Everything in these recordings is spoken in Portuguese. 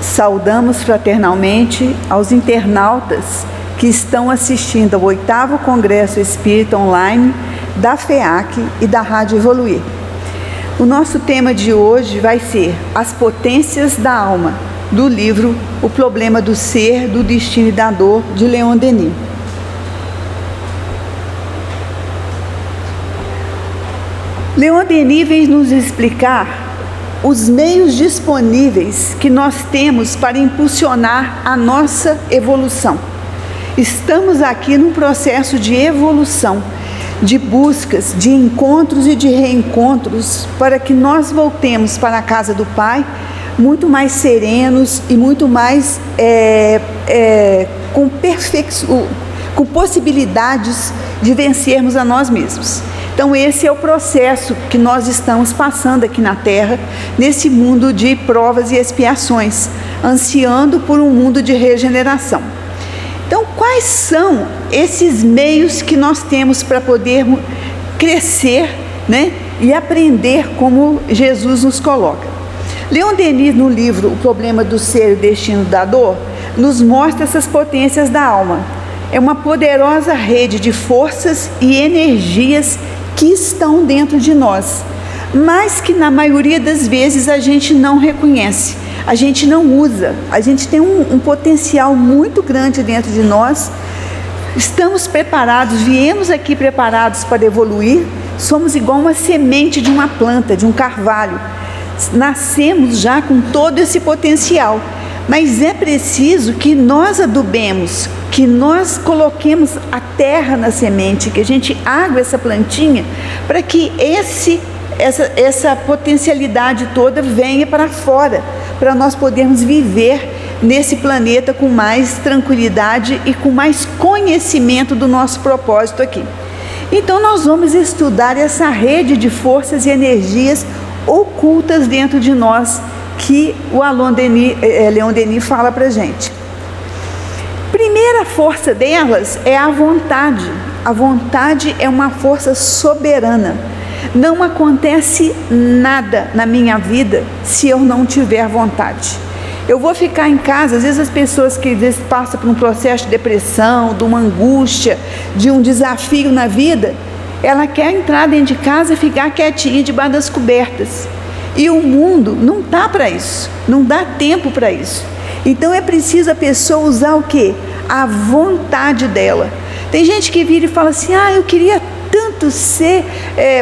Saudamos fraternalmente aos internautas que estão assistindo ao 8º Congresso Espírita Online da FEAC e da Rádio Evoluir. O nosso tema de hoje vai ser As Potências da Alma, do livro O Problema do Ser, do Destino e da Dor, de Leon Denis. Leon Denis vem nos explicar os meios disponíveis que nós temos para impulsionar a nossa evolução. Estamos aqui num processo de evolução, de buscas, de encontros e de reencontros, para que nós voltemos para a casa do Pai muito mais serenos e muito mais com possibilidades de vencermos a nós mesmos. Então esse é o processo que nós estamos passando aqui na Terra, nesse mundo de provas e expiações, ansiando por um mundo de regeneração. Então quais são esses meios que nós temos para poder crescer, né, e aprender como Jesus nos coloca? Leon Denis, no livro O Problema do Ser e o Destino da Dor, nos mostra essas potências da alma. É uma poderosa rede de forças e energias que estão dentro de nós, mas que na maioria das vezes a gente não reconhece, a gente não usa. A gente tem um potencial muito grande dentro de nós. Estamos preparados, viemos aqui preparados para evoluir. Somos igual uma semente de uma planta, de um carvalho. Nascemos já com todo esse potencial, mas é preciso que nós adubemos, que nós coloquemos a terra na semente, que a gente ague essa plantinha, para que essa potencialidade toda venha para fora, para nós podermos viver nesse planeta com mais tranquilidade e com mais conhecimento do nosso propósito aqui. Então nós vamos estudar essa rede de forças e energias ocultas dentro de nós, que o Leon Denis fala para a gente. Primeira força delas é a vontade. A vontade é uma força soberana. Não acontece nada na minha vida se eu não tiver vontade. Eu vou ficar em casa, às vezes as pessoas que às vezes passam por um processo de depressão, de uma angústia, de um desafio na vida, ela quer entrar dentro de casa e ficar quietinha debaixo das cobertas. E o mundo não está para isso, não dá tempo para isso. Então é preciso a pessoa usar o quê? A vontade dela. Tem gente que vira e fala assim, eu queria tanto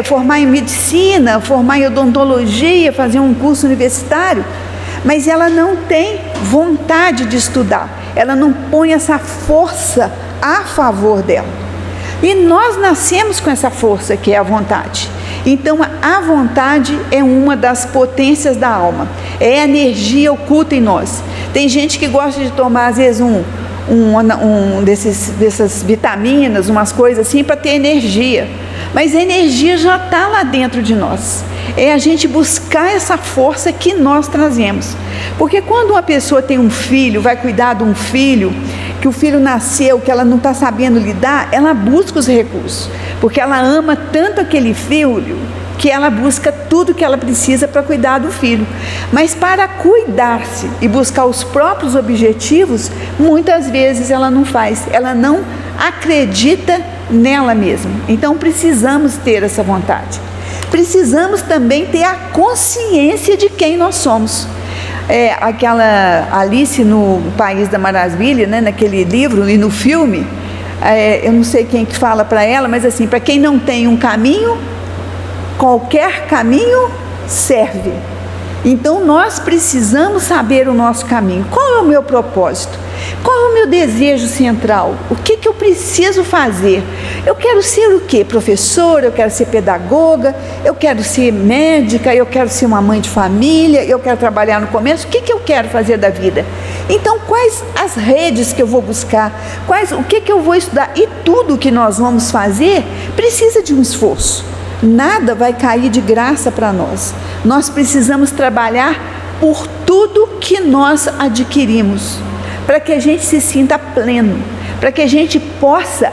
formar em medicina, formar em odontologia, fazer um curso universitário, mas ela não tem vontade de estudar, ela não põe essa força a favor dela. E nós nascemos com essa força que é a vontade. Então a vontade é uma das potências da alma, é a energia oculta em nós. Tem gente que gosta de tomar às vezes dessas vitaminas, umas coisas assim para ter energia, mas a energia já está lá dentro de nós. É a gente buscar essa força que nós trazemos, porque quando uma pessoa tem um filho, vai cuidar de um filho, que o filho nasceu, que ela não está sabendo lidar, ela busca os recursos, porque ela ama tanto aquele filho, que ela busca tudo que ela precisa para cuidar do filho. Mas para cuidar-se e buscar os próprios objetivos, muitas vezes ela não faz, ela não acredita nela mesma. Então precisamos ter essa vontade. Precisamos também ter a consciência de quem nós somos. Aquela Alice no País da Maravilha, né, naquele livro e no filme, eu não sei quem que fala para ela, mas assim, para quem não tem um caminho, qualquer caminho serve. Então nós precisamos saber o nosso caminho. Qual é o meu propósito? Qual é o meu desejo central? O que eu preciso fazer? Eu quero ser o quê? Professora, eu quero ser pedagoga, eu quero ser médica, eu quero ser uma mãe de família, eu quero trabalhar no comércio. O que eu quero fazer da vida? Então quais as redes que eu vou buscar? O que eu vou estudar? E tudo que nós vamos fazer precisa de um esforço. Nada vai cair de graça para nós. Nós precisamos trabalhar por tudo que nós adquirimos. para que a gente se sinta pleno, para que a gente possa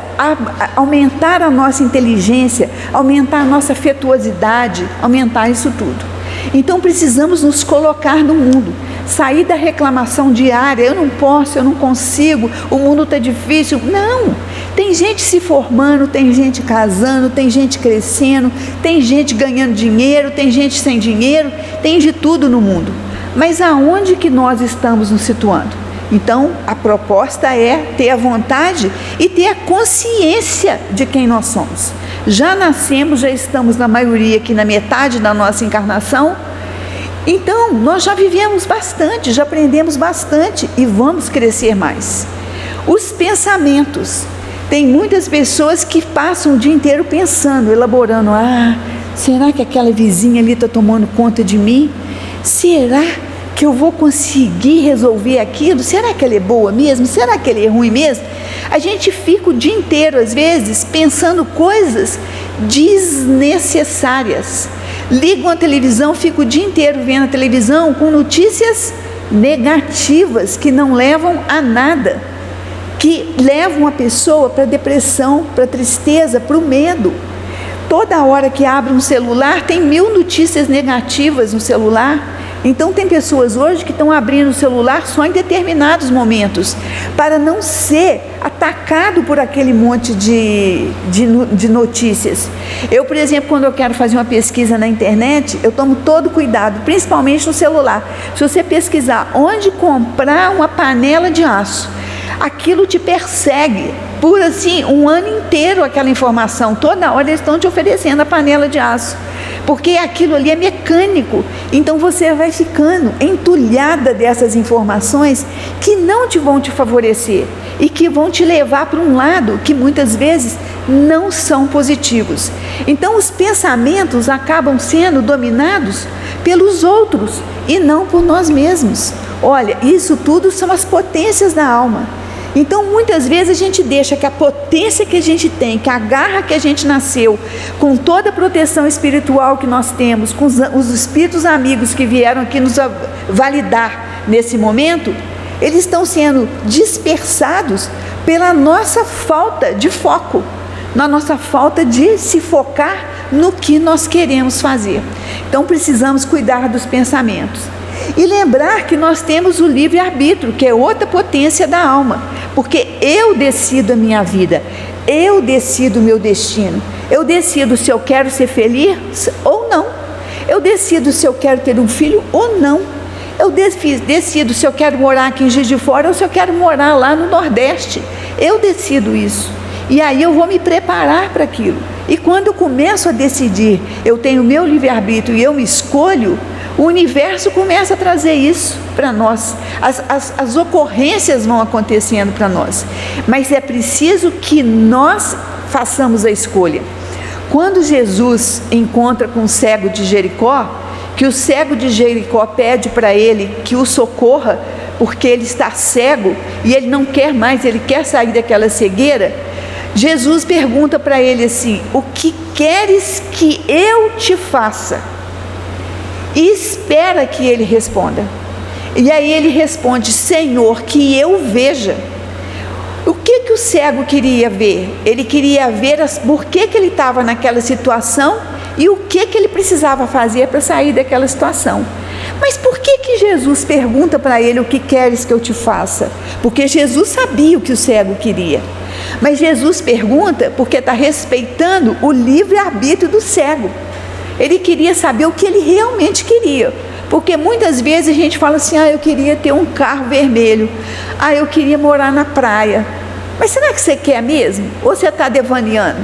aumentar a nossa inteligência, aumentar a nossa afetuosidade, aumentar isso tudo. Então precisamos nos colocar no mundo, sair da reclamação diária, eu não posso, eu não consigo, o mundo está difícil. Não, tem gente se formando, tem gente casando, tem gente crescendo, tem gente ganhando dinheiro, tem gente sem dinheiro, tem de tudo no mundo. Mas aonde que nós estamos nos situando? Então a proposta é ter a vontade e ter a consciência de quem nós somos. Já nascemos, já estamos na maioria aqui na metade da nossa encarnação, então nós já vivemos bastante, já aprendemos bastante e vamos crescer mais. Os pensamentos, tem muitas pessoas que passam o dia inteiro pensando, elaborando, será que aquela vizinha ali está tomando conta de mim? Será que eu vou conseguir resolver aquilo? Será que ela é boa mesmo? Será que ela é ruim mesmo? A gente fica o dia inteiro, às vezes, pensando coisas desnecessárias. Ligam a televisão, fica o dia inteiro vendo a televisão com notícias negativas que não levam a nada, que levam a pessoa para a depressão, para a tristeza, para o medo. Toda hora que abre um celular, tem 1000 notícias negativas no celular. Então tem pessoas hoje que estão abrindo o celular só em determinados momentos, para não ser atacado por aquele monte de notícias. Eu, por exemplo, quando eu quero fazer uma pesquisa na internet, eu tomo todo cuidado, principalmente no celular. Se você pesquisar onde comprar uma panela de aço, aquilo te persegue por assim um ano inteiro, aquela informação. Toda hora eles estão te oferecendo a panela de aço, porque aquilo ali é mecânico. Então você vai ficando entulhada dessas informações que não vão te favorecer e que vão te levar para um lado que muitas vezes não são positivos. Então os pensamentos acabam sendo dominados pelos outros e não por nós mesmos. Olha, isso tudo são as potências da alma. Então muitas vezes a gente deixa que a potência que a gente tem, que a garra que a gente nasceu, com toda a proteção espiritual que nós temos, com os espíritos amigos que vieram aqui nos validar nesse momento, eles estão sendo dispersados pela nossa falta de foco, na nossa falta de se focar no que nós queremos fazer. Então precisamos cuidar dos pensamentos. E lembrar que nós temos o livre-arbítrio, que é outra potência da alma, porque eu decido a minha vida, eu decido o meu destino, eu decido se eu quero ser feliz ou não, eu decido se eu quero ter um filho ou não, eu decido se eu quero morar aqui em Juiz de Fora ou se eu quero morar lá no Nordeste, eu decido isso, e aí eu vou me preparar para aquilo. E quando eu começo a decidir, eu tenho o meu livre-arbítrio e eu me escolho, o universo começa a trazer isso para nós, as ocorrências vão acontecendo para nós, mas é preciso que nós façamos a escolha. Quando Jesus encontra com o cego de Jericó, que o cego de Jericó pede para ele que o socorra, porque ele está cego e ele não quer mais, ele quer sair daquela cegueira, Jesus pergunta para ele assim: o que queres que eu te faça? E espera que ele responda. E aí ele responde: Senhor, que eu veja. O que o cego queria ver? Ele queria ver por que ele estava naquela situação e o que ele precisava fazer para sair daquela situação. Mas por que Jesus pergunta para ele: o que queres que eu te faça? Porque Jesus sabia o que o cego queria. Mas Jesus pergunta porque está respeitando o livre-arbítrio do cego. Ele queria saber o que ele realmente queria, porque muitas vezes a gente fala assim: eu queria ter um carro vermelho, eu queria morar na praia. Mas será que você quer mesmo? Ou você está devaneando?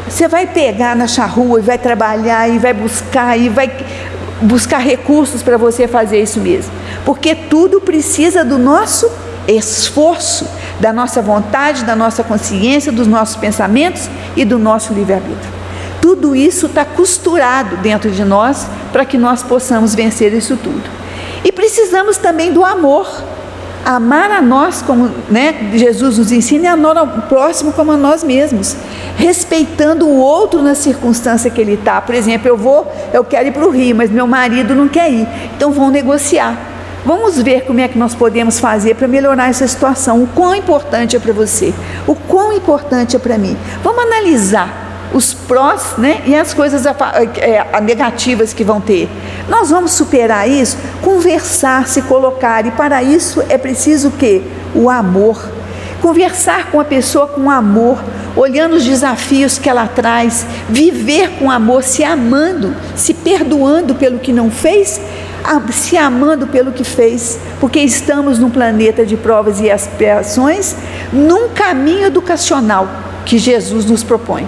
Você vai pegar na charrua e vai trabalhar e vai buscar recursos para você fazer isso mesmo, porque tudo precisa do nosso esforço, da nossa vontade, da nossa consciência, dos nossos pensamentos e do nosso livre-arbítrio. Tudo isso está costurado dentro de nós para que nós possamos vencer isso tudo. E precisamos também do amor. Amar a nós, como Jesus nos ensina, e amar ao próximo como a nós mesmos, respeitando o outro na circunstância que ele está. Por exemplo, eu quero ir para o Rio, mas meu marido não quer ir, então vão negociar. Vamos ver como é que nós podemos fazer para melhorar essa situação. O quão importante é para você, o quão importante é para mim. Vamos analisar os prós, né, e as coisas negativas que vão ter. Nós vamos superar isso, conversar, se colocar, e para isso é preciso o quê? O amor. Conversar com a pessoa com amor, olhando os desafios que ela traz, viver com amor, se amando, se perdoando pelo que não fez, se amando pelo que fez, porque estamos num planeta de provas e expiações, num caminho educacional que Jesus nos propõe.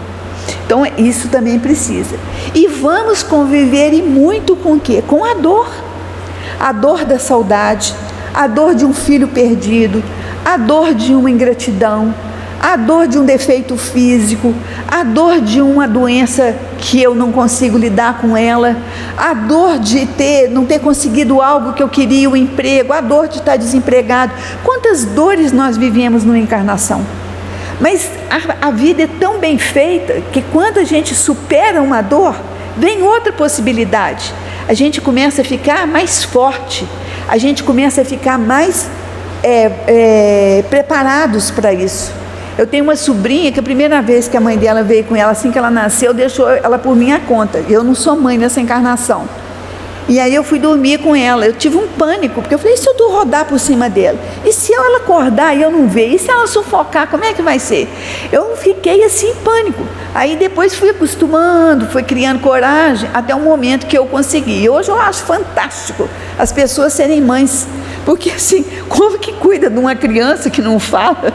Então isso também precisa. E vamos conviver e muito com o quê? Com a dor da saudade, a dor de um filho perdido, a dor de uma ingratidão, a dor de um defeito físico, a dor de uma doença que eu não consigo lidar com ela, a dor de não ter conseguido algo que eu queria, o emprego, a dor de estar desempregado. Quantas dores nós vivemos numa encarnação? Mas a vida é tão bem feita que quando a gente supera uma dor, vem outra possibilidade. A gente começa a ficar mais forte, a gente começa a ficar mais preparados para isso. Eu tenho uma sobrinha que a primeira vez que a mãe dela veio com ela, assim que ela nasceu, deixou ela por minha conta. Eu não sou mãe nessa encarnação. E aí eu fui dormir com ela, eu tive um pânico, porque eu falei, e se eu rodar por cima dela? E se ela acordar e eu não ver? E se ela sufocar, como é que vai ser? Eu fiquei assim em pânico. Aí depois fui acostumando, fui criando coragem, até o momento que eu consegui. E hoje eu acho fantástico as pessoas serem mães, porque assim, como que cuida de uma criança que não fala,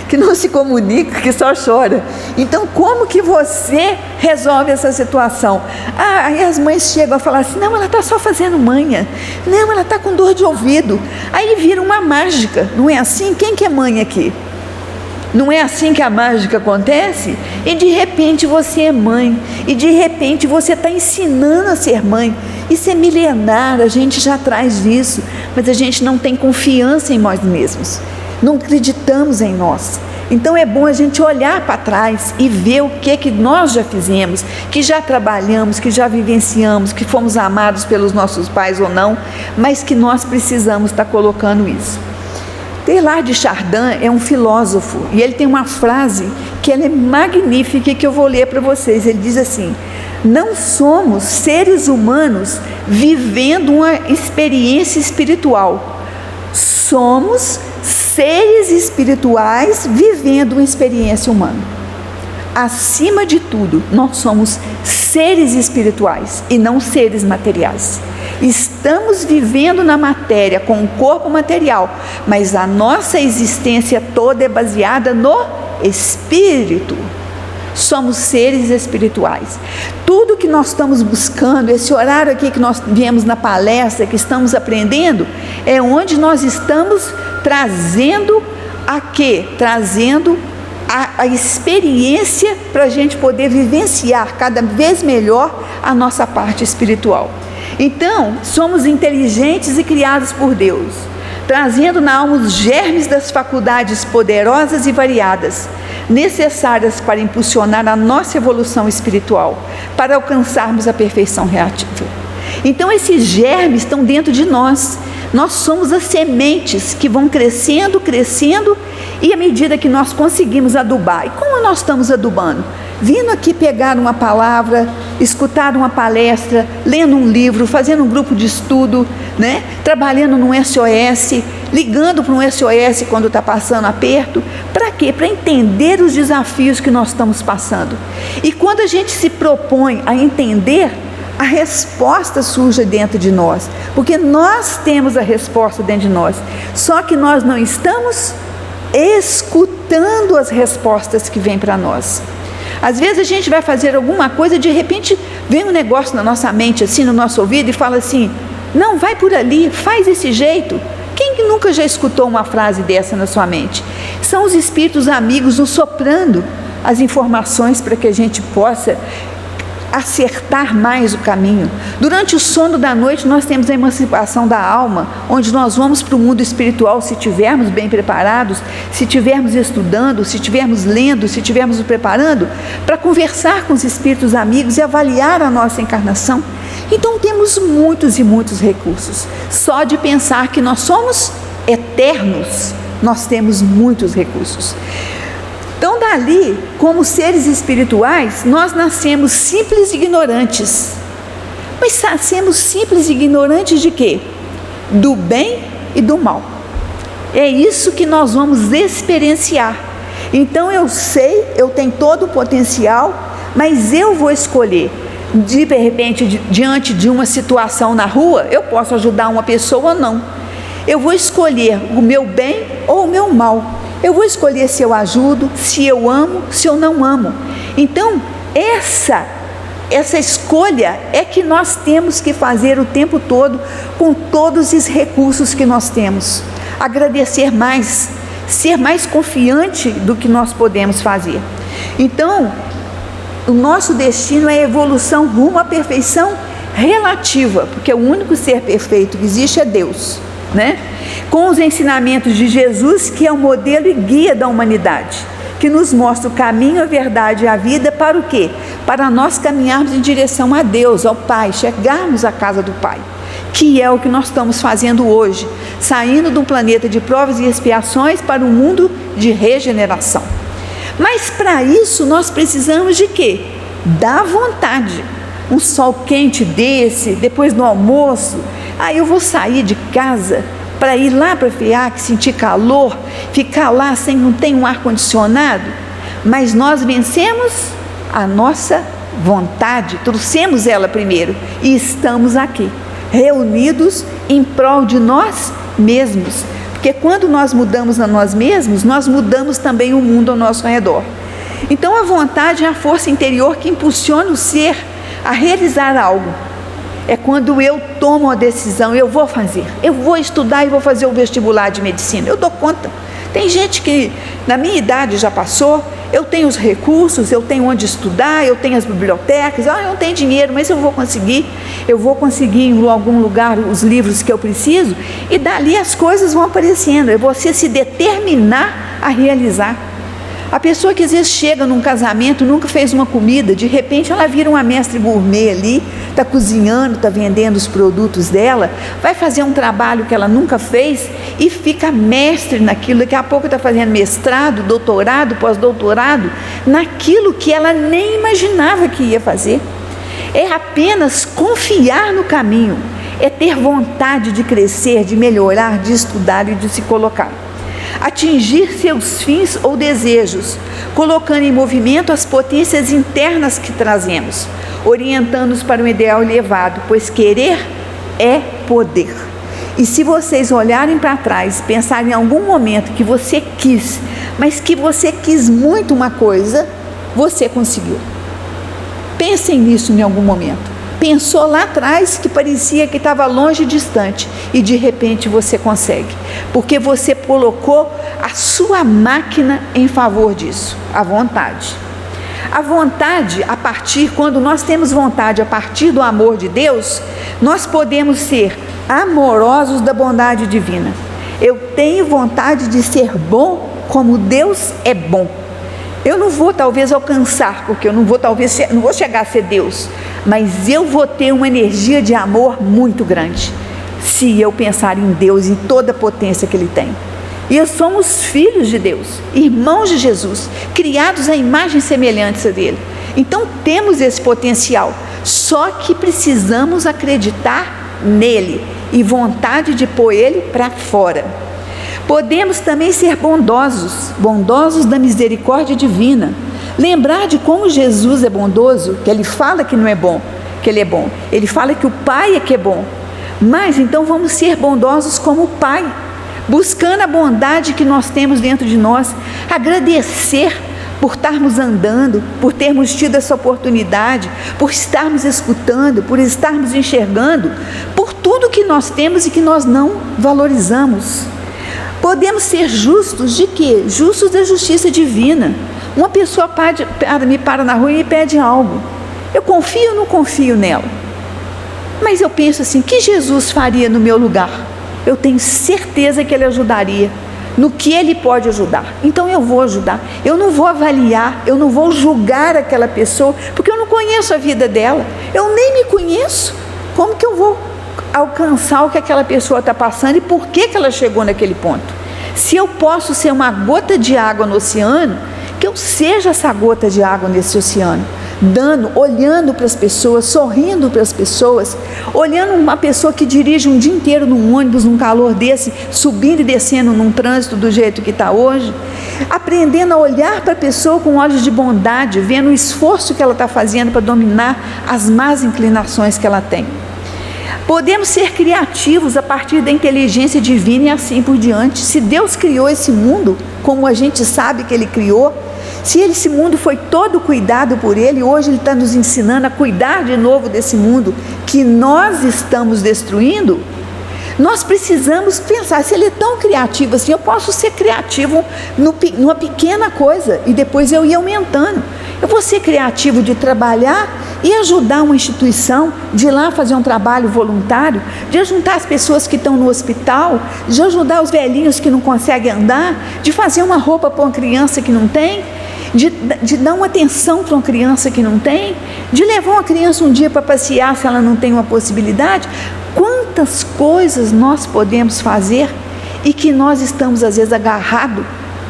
que não se comunica, que só chora? Então como que você resolve essa situação? Aí as mães chegam a falar assim, não, ela está só fazendo manha, não, ela está com dor de ouvido. Aí vira uma mágica, não é assim? Quem que é mãe aqui? Não é assim que a mágica acontece? E de repente você é mãe, e de repente você está ensinando a ser mãe. Isso é milenar, a gente já traz isso, mas a gente não tem confiança em nós mesmos, não acreditamos em nós. Então é bom a gente olhar para trás e ver o que nós já fizemos, que já trabalhamos, que já vivenciamos, que fomos amados pelos nossos pais ou não, mas que nós precisamos estar colocando isso. Teilhard de Chardin é um filósofo e ele tem uma frase que ela é magnífica e que eu vou ler para vocês. Ele diz assim: não somos seres humanos vivendo uma experiência espiritual, somos seres espirituais vivendo uma experiência humana. Acima de tudo, nós somos seres espirituais e não seres materiais. Estamos vivendo na matéria, com o corpo material, mas a nossa existência toda é baseada no espírito. Somos seres espirituais. Tudo que nós estamos buscando, esse horário aqui que nós viemos na palestra, que estamos aprendendo, é onde nós estamos trazendo a quê? Trazendo a experiência para a gente poder vivenciar cada vez melhor a nossa parte espiritual. Então, somos inteligentes e criados por Deus, trazendo na alma os germes das faculdades poderosas e variadas, necessárias para impulsionar a nossa evolução espiritual, para alcançarmos a perfeição reativa. Então esses germes estão dentro de nós. Nós somos as sementes que vão crescendo, crescendo, e à medida que nós conseguimos adubar. E como nós estamos adubando? Vindo aqui pegar uma palavra, escutar uma palestra, lendo um livro, fazendo um grupo de estudo, né? Trabalhando no SOS, ligando para um SOS quando está passando aperto. Para quê? Para entender os desafios que nós estamos passando. E quando a gente se propõe a entender, a resposta surge dentro de nós, porque nós temos a resposta dentro de nós, só que nós não estamos escutando as respostas que vêm para nós. Às vezes a gente vai fazer alguma coisa, de repente vem um negócio na nossa mente, assim, no nosso ouvido, e fala assim: não, vai por ali, faz desse jeito. Quem nunca já escutou uma frase dessa na sua mente? São os espíritos amigos nos soprando as informações para que a gente possa acertar mais o caminho. Durante o sono da noite nós temos a emancipação da alma, onde nós vamos para o mundo espiritual, se estivermos bem preparados, se estivermos estudando, se estivermos lendo, se estivermos nos preparando para conversar com os espíritos amigos e avaliar a nossa encarnação. Então temos muitos e muitos recursos. Só de pensar que nós somos eternos, nós temos muitos recursos. Então dali, como seres espirituais, nós nascemos simples e ignorantes. Mas nascemos simples e ignorantes de quê? Do bem e do mal. É isso que nós vamos experienciar. Então eu sei, eu tenho todo o potencial, mas eu vou escolher. De repente, diante de uma situação na rua, eu posso ajudar uma pessoa ou não. Eu vou escolher o meu bem ou o meu mal. Eu vou escolher se eu ajudo, se eu amo, se eu não amo. Então, essa escolha é que nós temos que fazer o tempo todo, com todos os recursos que nós temos. Agradecer mais, ser mais confiante do que nós podemos fazer. Então, o nosso destino é a evolução rumo à perfeição relativa, porque o único ser perfeito que existe é Deus, né? Com os ensinamentos de Jesus, que é o modelo e guia da humanidade, que nos mostra o caminho, a verdade e a vida para o quê? Para nós caminharmos em direção a Deus, ao Pai, chegarmos à casa do Pai, que é o que nós estamos fazendo hoje, saindo de um planeta de provas e expiações para um mundo de regeneração. Mas para isso nós precisamos de quê? Da vontade. Um sol quente desse, depois do almoço, aí eu vou sair de casa para ir lá para a FEAC, sentir calor, ficar lá sem não ter um ar-condicionado, mas nós vencemos a nossa vontade, trouxemos ela primeiro e estamos aqui, reunidos em prol de nós mesmos, porque quando nós mudamos a nós mesmos, nós mudamos também o mundo ao nosso redor. Então a vontade é a força interior que impulsiona o ser a realizar algo. É quando eu tomo a decisão, eu vou fazer, eu vou estudar e vou fazer o vestibular de medicina, eu dou conta. Tem gente que na minha idade já passou, eu tenho os recursos, eu tenho onde estudar, eu tenho as bibliotecas, eu não tenho dinheiro, mas eu vou conseguir em algum lugar os livros que eu preciso, e dali as coisas vão aparecendo, é você se determinar a realizar. A pessoa que às vezes chega num casamento, nunca fez uma comida, de repente ela vira uma mestre gourmet ali, está cozinhando, está vendendo os produtos dela, vai fazer um trabalho que ela nunca fez e fica mestre naquilo. Daqui a pouco está fazendo mestrado, doutorado, pós-doutorado, naquilo que ela nem imaginava que ia fazer. É apenas confiar no caminho, é ter vontade de crescer, de melhorar, de estudar e de se colocar. Atingir seus fins ou desejos, colocando em movimento as potências internas que trazemos, orientando-nos para um ideal elevado, pois querer é poder. E se vocês olharem para trás, pensarem em algum momento que você quis, mas que você quis muito uma coisa, você conseguiu. Pensem nisso em algum momento. Pensou lá atrás que parecia que estava longe e distante, e de repente você consegue, porque você colocou a sua máquina em favor disso, a vontade. A vontade, quando nós temos vontade a partir do amor de Deus, nós podemos ser amorosos da bondade divina. Eu tenho vontade de ser bom como Deus é bom. Eu não vou talvez alcançar, porque eu não vou chegar a ser Deus, mas eu vou ter uma energia de amor muito grande, se eu pensar em Deus, em toda a potência que Ele tem. E somos filhos de Deus, irmãos de Jesus, criados à imagem e semelhança dEle. Então temos esse potencial, só que precisamos acreditar nele e vontade de pôr Ele para fora. Podemos também ser bondosos da misericórdia divina. Lembrar de como Jesus é bondoso, que Ele fala que não é bom, que Ele é bom. Ele fala que o Pai é que é bom. Mas então vamos ser bondosos como o Pai, buscando a bondade que nós temos dentro de nós, agradecer por estarmos andando, por termos tido essa oportunidade, por estarmos escutando, por estarmos enxergando, por tudo que nós temos e que nós não valorizamos. Podemos ser justos de quê? Justos da justiça divina. Uma pessoa me para na rua e me pede algo. Eu confio ou não confio nela? Mas eu penso assim, o que Jesus faria no meu lugar? Eu tenho certeza que Ele ajudaria no que Ele pode ajudar. Então eu vou ajudar. Eu não vou avaliar, eu não vou julgar aquela pessoa, porque eu não conheço a vida dela. Eu nem me conheço. Como que eu vou alcançar o que aquela pessoa está passando e por que ela chegou naquele ponto? Se eu posso ser uma gota de água no oceano, que eu seja essa gota de água nesse oceano, olhando para as pessoas, sorrindo para as pessoas, olhando uma pessoa que dirige um dia inteiro num ônibus, num calor desse, subindo e descendo num trânsito do jeito que está hoje, aprendendo a olhar para a pessoa com olhos de bondade, vendo o esforço que ela está fazendo para dominar as más inclinações que ela tem. Podemos ser criativos a partir da inteligência divina e assim por diante. Se Deus criou esse mundo, como a gente sabe que Ele criou, se esse mundo foi todo cuidado por Ele, hoje Ele está nos ensinando a cuidar de novo desse mundo que nós estamos destruindo, nós precisamos pensar, se Ele é tão criativo assim, eu posso ser criativo numa pequena coisa e depois eu ir aumentando. Eu vou ser criativo de trabalhar e ajudar uma instituição, de ir lá fazer um trabalho voluntário, de ajudar as pessoas que estão no hospital, de ajudar os velhinhos que não conseguem andar, de fazer uma roupa para uma criança que não tem, de dar uma atenção para uma criança que não tem, de levar uma criança um dia para passear se ela não tem uma possibilidade. Quantas coisas nós podemos fazer e que nós estamos às vezes agarrados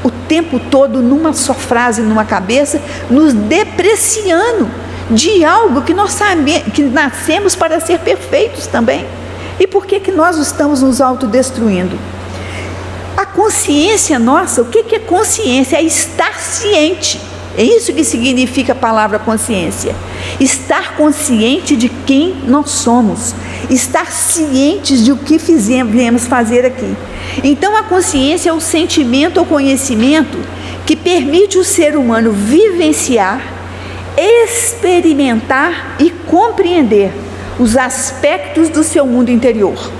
o tempo todo numa só frase, numa cabeça, nos depreciando de algo que nós sabemos, que nascemos para ser perfeitos também. E por que nós estamos nos autodestruindo? A consciência nossa, o que é consciência? É estar ciente. É isso que significa a palavra consciência. Estar consciente de quem nós somos. Estar cientes de o que viemos fazer aqui. Então a consciência é o sentimento ou conhecimento que permite o ser humano vivenciar, experimentar e compreender os aspectos do seu mundo interior.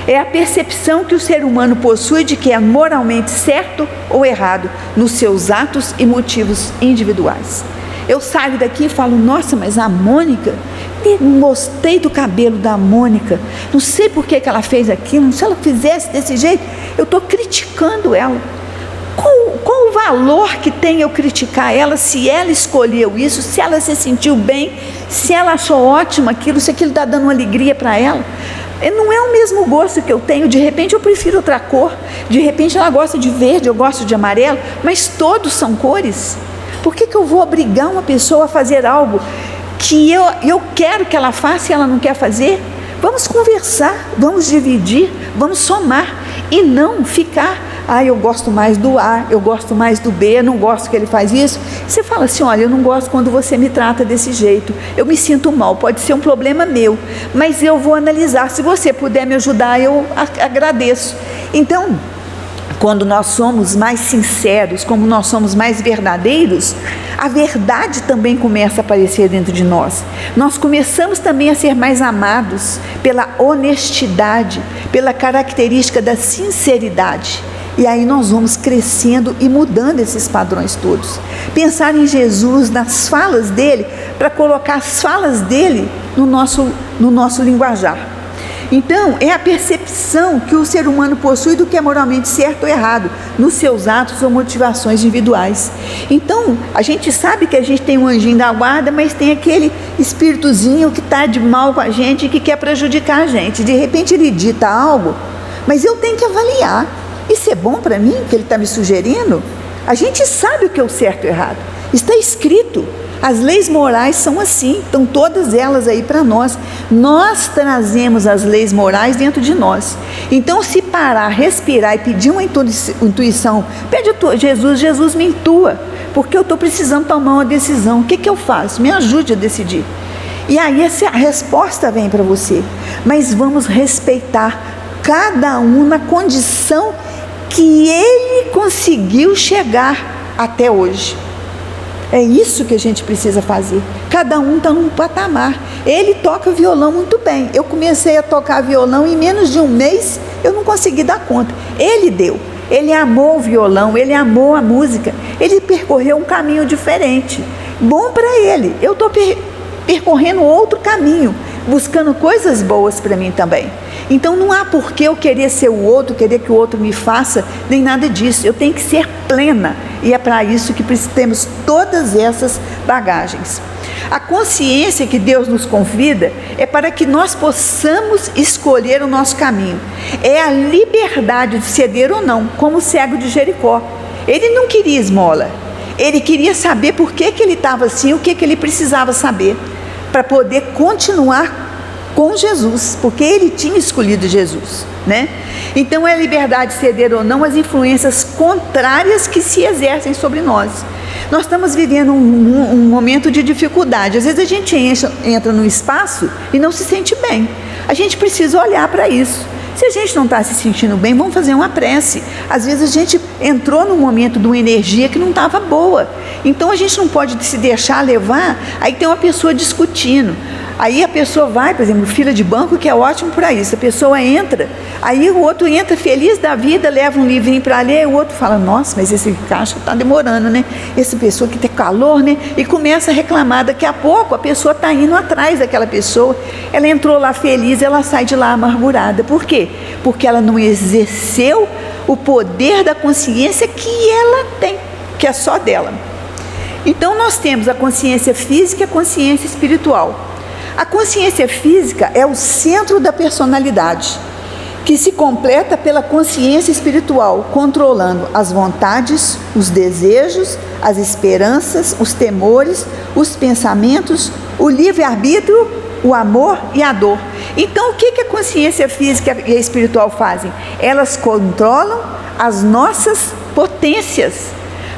É a percepção que o ser humano possui de que é moralmente certo ou errado nos seus atos e motivos individuais. Eu saio daqui e falo, nossa, mas a Mônica, gostei do cabelo da Mônica, não sei por que ela fez aquilo, se ela fizesse desse jeito, eu estou criticando ela. Qual o valor que tem eu criticar ela, se ela escolheu isso, se ela se sentiu bem, se ela achou ótimo aquilo, se aquilo está dando uma alegria para ela? Não é o mesmo gosto que eu tenho, de repente eu prefiro outra cor, de repente ela gosta de verde, eu gosto de amarelo, mas todos são cores. Por que eu vou obrigar uma pessoa a fazer algo que eu quero que ela faça e ela não quer fazer? Vamos conversar, vamos dividir, vamos somar e não ficar, eu gosto mais do A, eu gosto mais do B, eu não gosto que ele faz isso. Você fala assim, olha, eu não gosto quando você me trata desse jeito, eu me sinto mal, pode ser um problema meu, mas eu vou analisar, se você puder me ajudar, eu agradeço. Então, quando nós somos mais sinceros, como nós somos mais verdadeiros, a verdade também começa a aparecer dentro de nós. Nós começamos também a ser mais amados pela honestidade, pela característica da sinceridade. E aí nós vamos crescendo e mudando esses padrões todos. Pensar em Jesus, nas falas dele, para colocar as falas dele no nosso linguajar. Então, é a percepção que o ser humano possui do que é moralmente certo ou errado, nos seus atos ou motivações individuais. Então, a gente sabe que a gente tem um anjinho da guarda, mas tem aquele espíritozinho que está de mal com a gente e que quer prejudicar a gente. De repente ele dita algo, mas eu tenho que avaliar. Isso é bom para mim, que ele está me sugerindo? A gente sabe o que é o certo e o errado. Está escrito. As leis morais são assim, estão todas elas aí para nós. Nós trazemos as leis morais dentro de nós. Então, se parar, respirar e pedir uma intuição, pede a Jesus me intua, porque eu estou precisando tomar uma decisão. O que eu faço? Me ajude a decidir. E aí essa resposta vem para você. Mas vamos respeitar cada um na condição que ele conseguiu chegar até hoje. É isso que a gente precisa fazer. Cada um está num patamar. Ele toca violão muito bem. Eu comecei a tocar violão e em menos de um mês eu não consegui dar conta. Ele deu. Ele amou o violão, ele amou a música. Ele percorreu um caminho diferente. Bom para ele. Eu estou percorrendo outro caminho, buscando coisas boas para mim também. Então não há por que eu querer ser o outro, querer que o outro me faça, nem nada disso. Eu tenho que ser plena. E é para isso que temos todas essas bagagens. A consciência que Deus nos convida é para que nós possamos escolher o nosso caminho. É a liberdade de ceder ou não, como o cego de Jericó. Ele não queria esmola, ele queria saber por que ele estava assim, o que ele precisava saber, para poder continuar com Jesus, porque ele tinha escolhido Jesus, né? Então é a liberdade de ceder ou não às influências contrárias que se exercem sobre nós. Nós estamos vivendo um momento de dificuldade. Às vezes a gente entra num espaço e não se sente bem. A gente precisa olhar para isso. Se a gente não está se sentindo bem, vamos fazer uma prece. Às vezes a gente entrou num momento de uma energia que não estava boa. Então a gente não pode se deixar levar. Aí tem uma pessoa discutindo. Aí a pessoa vai, por exemplo, fila de banco, que é ótimo para isso. A pessoa entra, aí o outro entra feliz da vida, leva um livrinho para ler, o outro fala, nossa, mas esse caixa está demorando, né? Essa pessoa que tem calor, né? E começa a reclamar. Daqui a pouco a pessoa está indo atrás daquela pessoa. Ela entrou lá feliz, ela sai de lá amargurada. Por quê? Porque ela não exerceu o poder da consciência que ela tem, que é só dela. Então nós temos a consciência física e a consciência espiritual. A consciência física é o centro da personalidade, que se completa pela consciência espiritual, controlando as vontades, os desejos, as esperanças, os temores, os pensamentos, o livre-arbítrio, o amor e a dor. Então, o que a consciência física e a espiritual fazem? Elas controlam as nossas potências,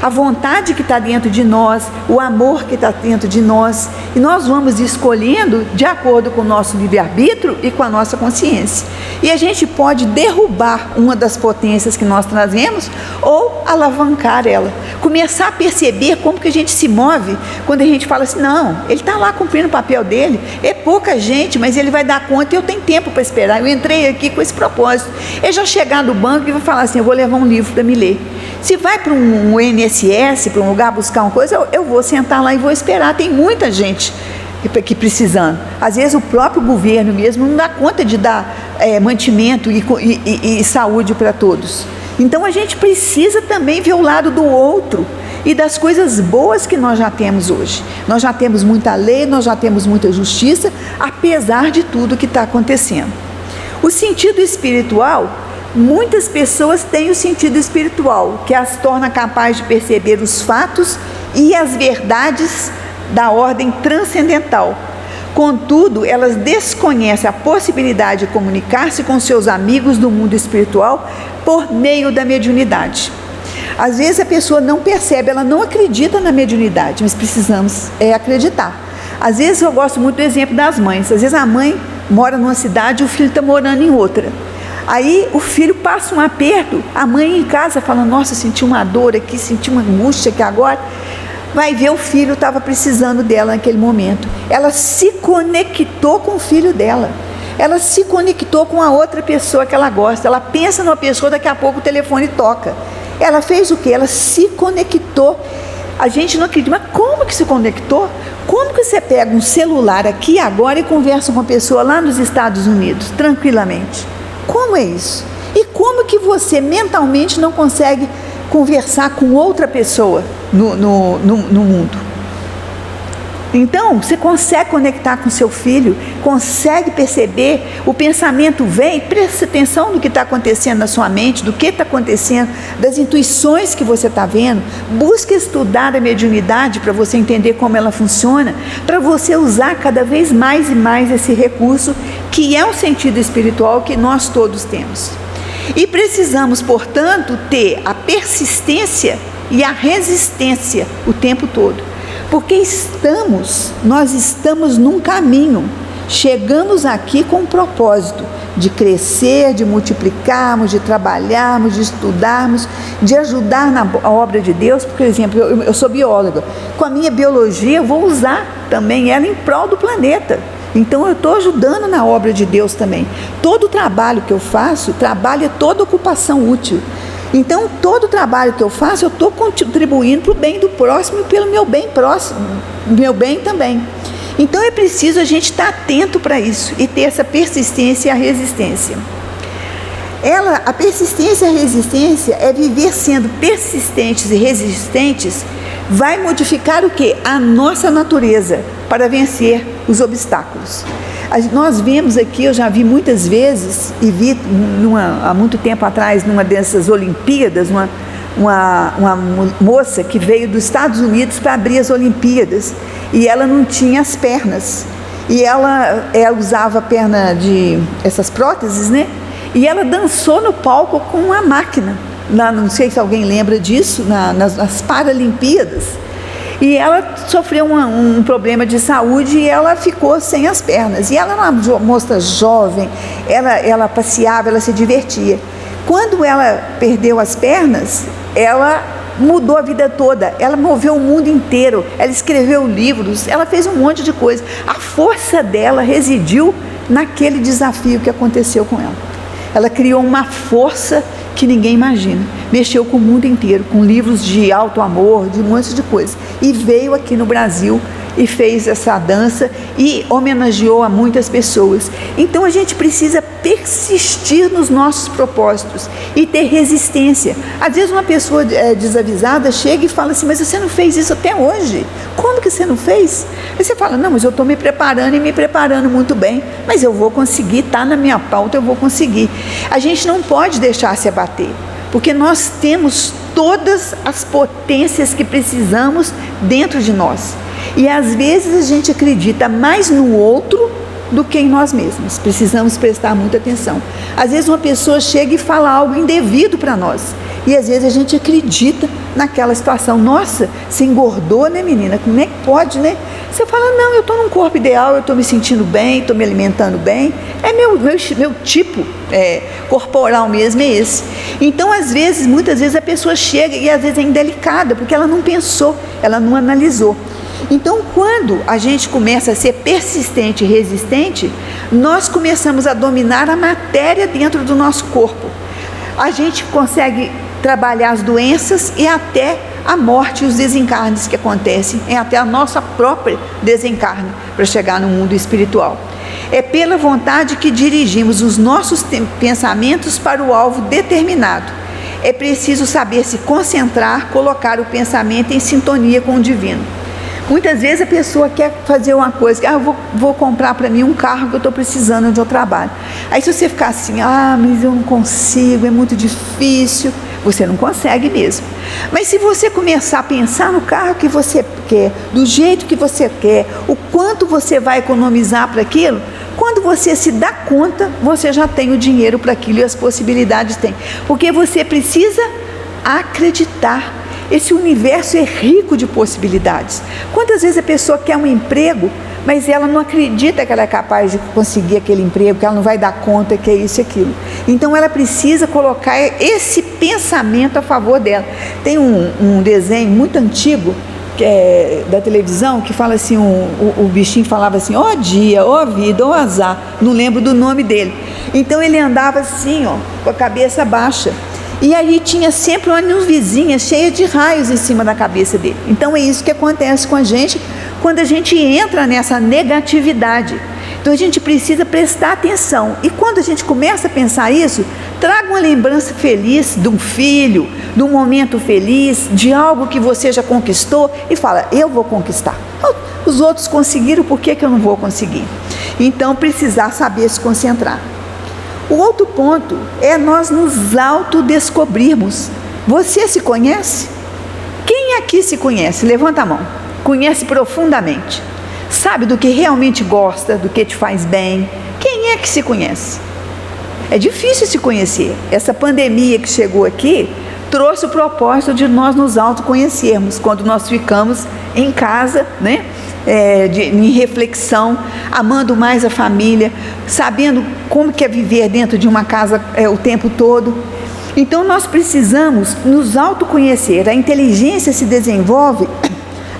a vontade que está dentro de nós, o amor que está dentro de nós, e nós vamos escolhendo de acordo com o nosso livre-arbítrio e com a nossa consciência. E a gente pode derrubar uma das potências que nós trazemos ou alavancar ela. Começar a perceber como que a gente se move quando a gente fala assim, não, ele está lá cumprindo o papel dele, é pouca gente, mas ele vai dar conta e eu tenho tempo para esperar. Eu entrei aqui com esse propósito. É já chegar no banco e vai falar assim, eu vou levar um livro para me ler. Se vai para um INSS, para um lugar buscar uma coisa, eu vou sentar lá e vou esperar. Tem muita gente que precisando. Às vezes o próprio governo mesmo não dá conta de dar mantimento e saúde para todos. Então a gente precisa também ver o lado do outro e das coisas boas que nós já temos hoje. Nós já temos muita lei, nós já temos muita justiça, apesar de tudo que está acontecendo. O sentido espiritual, muitas pessoas têm o sentido espiritual, que as torna capazes de perceber os fatos e as verdades da ordem transcendental. Contudo, elas desconhecem a possibilidade de comunicar-se com seus amigos do mundo espiritual por meio da mediunidade. Às vezes a pessoa não percebe, ela não acredita na mediunidade, mas precisamos acreditar. Às vezes eu gosto muito do exemplo das mães. Às vezes a mãe mora numa cidade e o filho está morando em outra. Aí o filho passa um aperto, a mãe em casa fala, nossa, senti uma dor aqui, senti uma angústia aqui agora. Vai ver, o filho estava precisando dela naquele momento. Ela se conectou com o filho dela. Ela se conectou com a outra pessoa que ela gosta. Ela pensa numa pessoa, daqui a pouco o telefone toca. Ela fez o quê? Ela se conectou. A gente não acredita, mas como que se conectou? Como que você pega um celular aqui agora e conversa com uma pessoa lá nos Estados Unidos, tranquilamente? Como é isso? E como que você mentalmente não consegue conversar com outra pessoa no mundo? Então, você consegue conectar com seu filho, consegue perceber, o pensamento vem, presta atenção no que está acontecendo na sua mente, do que está acontecendo, das intuições que você está vendo, busca estudar a mediunidade para você entender como ela funciona, para você usar cada vez mais e mais esse recurso, que é um sentido espiritual que nós todos temos. E precisamos, portanto, ter a persistência e a resistência o tempo todo. Porque nós estamos num caminho, chegamos aqui com um propósito de crescer, de multiplicarmos, de trabalharmos, de estudarmos, de ajudar na obra de Deus. Por exemplo, eu sou bióloga, com a minha biologia eu vou usar também ela em prol do planeta. Então eu estou ajudando na obra de Deus também. Todo o trabalho que eu faço, trabalho é toda ocupação útil. Então, todo o trabalho que eu faço, eu estou contribuindo para o bem do próximo e pelo meu bem próximo, meu bem também. Então, é preciso a gente estar atento para isso e ter essa persistência e a resistência. A persistência e a resistência é viver sendo persistentes e resistentes vai modificar o quê? A nossa natureza para vencer os obstáculos. Nós vemos aqui, eu já vi muitas vezes, e vi há muito tempo atrás, numa dessas Olimpíadas, uma moça que veio dos Estados Unidos para abrir as Olimpíadas, e ela não tinha as pernas, e ela usava essas próteses, né? E ela dançou no palco com uma máquina, não sei se alguém lembra disso, nas Paralimpíadas. E ela sofreu um problema de saúde e ela ficou sem as pernas. E ela era uma moça jovem, ela passeava, ela se divertia. Quando ela perdeu as pernas, ela mudou a vida toda. Ela moveu o mundo inteiro, ela escreveu livros, ela fez um monte de coisa. A força dela residiu naquele desafio que aconteceu com ela. Ela criou uma força que ninguém imagina. Mexeu com o mundo inteiro, com livros de alto amor, de um monte de coisa. E veio aqui no Brasil e fez essa dança e homenageou a muitas pessoas. Então a gente precisa persistir nos nossos propósitos e ter resistência. Às vezes uma pessoa desavisada chega e fala assim, mas você não fez isso até hoje? Como que você não fez? Aí você fala, não, mas eu estou me preparando e me preparando muito bem, mas eu vou conseguir, está na minha pauta, eu vou conseguir. A gente não pode deixar se abater, porque nós temos todas as potências que precisamos dentro de nós. E às vezes a gente acredita mais no outro do que em nós mesmos. Precisamos prestar muita atenção. Às vezes uma pessoa chega e fala algo indevido para nós. E às vezes a gente acredita naquela situação. Nossa, você engordou, né, menina? Como é que pode, né? Você fala, não, eu estou num corpo ideal, eu estou me sentindo bem, estou me alimentando bem. É meu tipo corporal mesmo, é esse. Então, muitas vezes a pessoa chega e às vezes é indelicada, porque ela não pensou, ela não analisou. Então, quando a gente começa a ser persistente e resistente, nós começamos a dominar a matéria dentro do nosso corpo. A gente consegue trabalhar as doenças e até a morte e os desencarnes que acontecem, até a nossa própria desencarne para chegar no mundo espiritual. É pela vontade que dirigimos os nossos pensamentos para o alvo determinado. É preciso saber se concentrar, colocar o pensamento em sintonia com o divino. Muitas vezes a pessoa quer fazer uma coisa, eu vou comprar para mim um carro que eu estou precisando onde eu trabalho. Aí se você ficar assim, mas eu não consigo, é muito difícil, você não consegue mesmo. Mas se você começar a pensar no carro que você quer, do jeito que você quer, o quanto você vai economizar para aquilo, quando você se dá conta, você já tem o dinheiro para aquilo e as possibilidades tem. Porque você precisa acreditar. Esse universo é rico de possibilidades. Quantas vezes a pessoa quer um emprego, mas ela não acredita que ela é capaz de conseguir aquele emprego, que ela não vai dar conta que é isso e aquilo. Então ela precisa colocar esse pensamento a favor dela. Tem um desenho muito antigo, que é da televisão, que fala assim, o bichinho falava assim, ó dia, ó vida, ó azar, não lembro do nome dele. Então ele andava assim, com a cabeça baixa. E aí tinha sempre uma nuvenzinha cheia de raios em cima da cabeça dele. Então é isso que acontece com a gente quando a gente entra nessa negatividade. Então a gente precisa prestar atenção. E quando a gente começa a pensar isso, traga uma lembrança feliz de um filho, de um momento feliz, de algo que você já conquistou e fala, eu vou conquistar. Os outros conseguiram, por que eu não vou conseguir? Então precisar saber se concentrar. O outro ponto é nós nos autodescobrirmos. Você se conhece? Quem aqui se conhece? Levanta a mão. Conhece profundamente. Sabe do que realmente gosta, do que te faz bem? Quem é que se conhece? É difícil se conhecer. Essa pandemia que chegou aqui trouxe o propósito de nós nos autoconhecermos, quando nós ficamos em casa, né? Em reflexão, amando mais a família, sabendo como que é viver dentro de uma casa o tempo todo. Então nós precisamos nos autoconhecer. A inteligência se desenvolve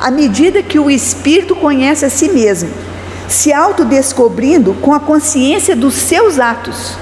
à medida que o espírito conhece a si mesmo, se autodescobrindo com a consciência dos seus atos.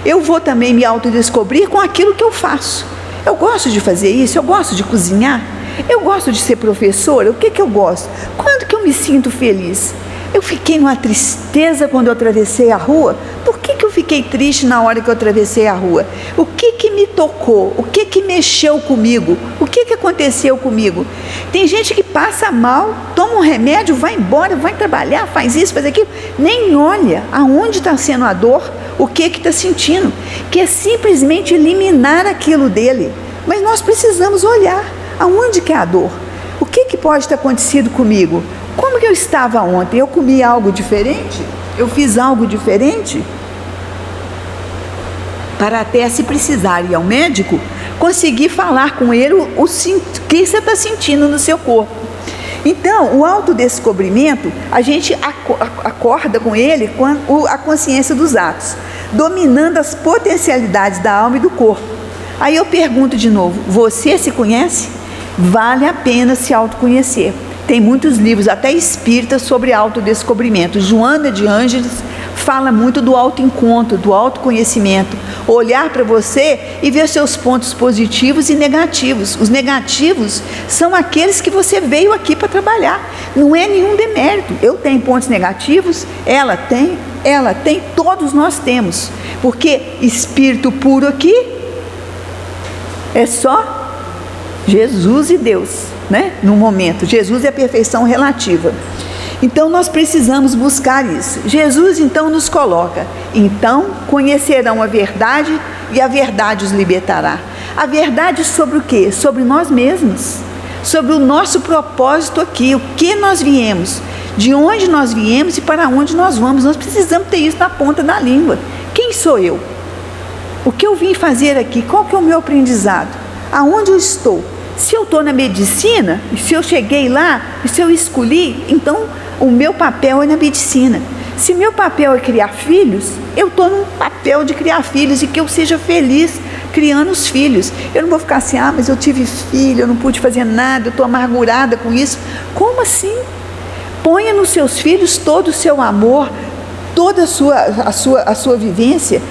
Eu vou também me autodescobrir com aquilo que eu faço. Eu gosto de fazer isso, eu gosto de cozinhar, eu gosto de ser professora, o que eu gosto? Quando que eu me sinto feliz? Eu fiquei numa tristeza quando eu atravessei a rua, por que eu fiquei triste na hora que eu atravessei a rua? O que me tocou? O que mexeu comigo? O que aconteceu comigo? Tem gente que passa mal, toma um remédio, vai embora, vai trabalhar, faz isso, faz aquilo, nem olha aonde está sendo a dor, o que está sentindo, que é simplesmente eliminar aquilo dele. Mas nós precisamos olhar aonde que é a dor. O que pode ter acontecido comigo? Como que eu estava ontem? Eu comi algo diferente? Eu fiz algo diferente? Para até, se precisar ir ao médico, conseguir falar com ele o que você está sentindo no seu corpo. Então, o autodescobrimento, a gente acorda com ele com a consciência dos atos, dominando as potencialidades da alma e do corpo. Aí eu pergunto de novo, você se conhece? Vale a pena se autoconhecer. Tem muitos livros, até espíritas, sobre autodescobrimento. Joana de Ângeles fala muito do autoencontro, do autoconhecimento. Olhar para você e ver seus pontos positivos e negativos. Os negativos são aqueles que você veio aqui para trabalhar. Não é nenhum demérito. Eu tenho pontos negativos, ela tem, todos nós temos. Porque espírito puro aqui é só Jesus e Deus, né? No momento, Jesus é a perfeição relativa. Então nós precisamos buscar isso. Jesus então nos coloca: então conhecerão a verdade e a verdade os libertará. A verdade sobre o quê? Sobre nós mesmos, sobre o nosso propósito aqui, o que nós viemos, de onde nós viemos e para onde nós vamos. Nós precisamos ter isso na ponta da língua. Quem sou eu? O que eu vim fazer aqui? Qual que é o meu aprendizado? Aonde eu estou? Se eu estou na medicina, se eu cheguei lá, se eu escolhi, então o meu papel é na medicina. Se meu papel é criar filhos, eu estou no papel de criar filhos e que eu seja feliz criando os filhos. Eu não vou ficar assim, mas eu tive filho, eu não pude fazer nada, eu estou amargurada com isso. Como assim? Ponha nos seus filhos todo o seu amor, toda a sua vivência.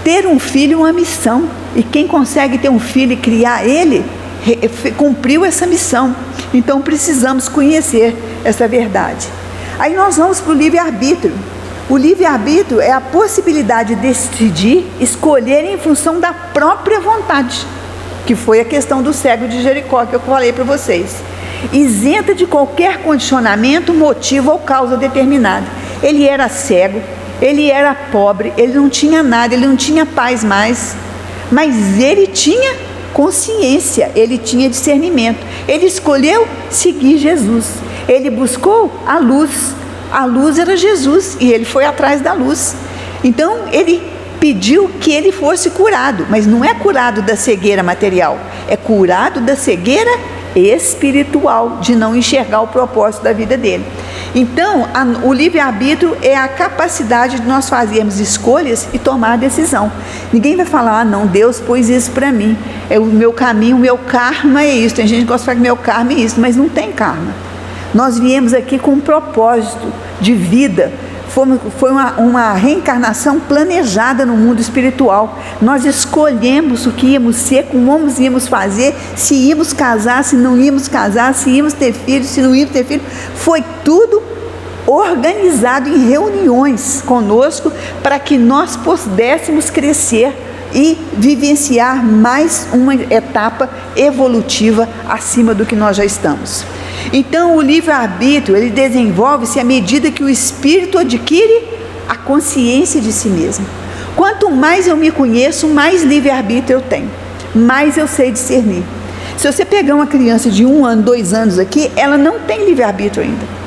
Ter um filho é uma missão. E quem consegue ter um filho e criar ele, cumpriu essa missão. Então precisamos conhecer essa verdade. Aí nós vamos para o livre-arbítrio. O livre-arbítrio é a possibilidade de decidir, escolher em função da própria vontade, que foi a questão do cego de Jericó que eu falei para vocês. Isenta de qualquer condicionamento, motivo ou causa determinada. Ele era cego, ele era pobre, ele não tinha nada, ele não tinha paz mais, mas ele tinha consciência, ele tinha discernimento. Ele escolheu seguir Jesus. Ele buscou a luz era Jesus e ele foi atrás da luz. Então ele pediu que ele fosse curado, mas não é curado da cegueira material, é curado da cegueira espiritual, de não enxergar o propósito da vida dele. Então o livre-arbítrio é a capacidade de nós fazermos escolhas e tomar a decisão. Ninguém vai falar, não, Deus pôs isso para mim, é o meu caminho, o meu karma é isso. Tem gente que gosta de falar que meu karma é isso, mas não tem karma. Nós viemos aqui com um propósito de vida. Foi uma reencarnação planejada no mundo espiritual. Nós escolhemos o que íamos ser, como íamos fazer, se íamos casar, se não íamos casar, se íamos ter filhos, se não íamos ter filhos. Foi tudo organizado em reuniões conosco para que nós pudéssemos crescer e vivenciar mais uma etapa evolutiva acima do que nós já estamos. Então o livre-arbítrio, ele desenvolve-se à medida que o espírito adquire a consciência de si mesmo. Quanto mais eu me conheço, mais livre-arbítrio eu tenho, mais eu sei discernir. Se você pegar uma criança de 1 ano, 2 anos aqui, ela não tem livre-arbítrio ainda.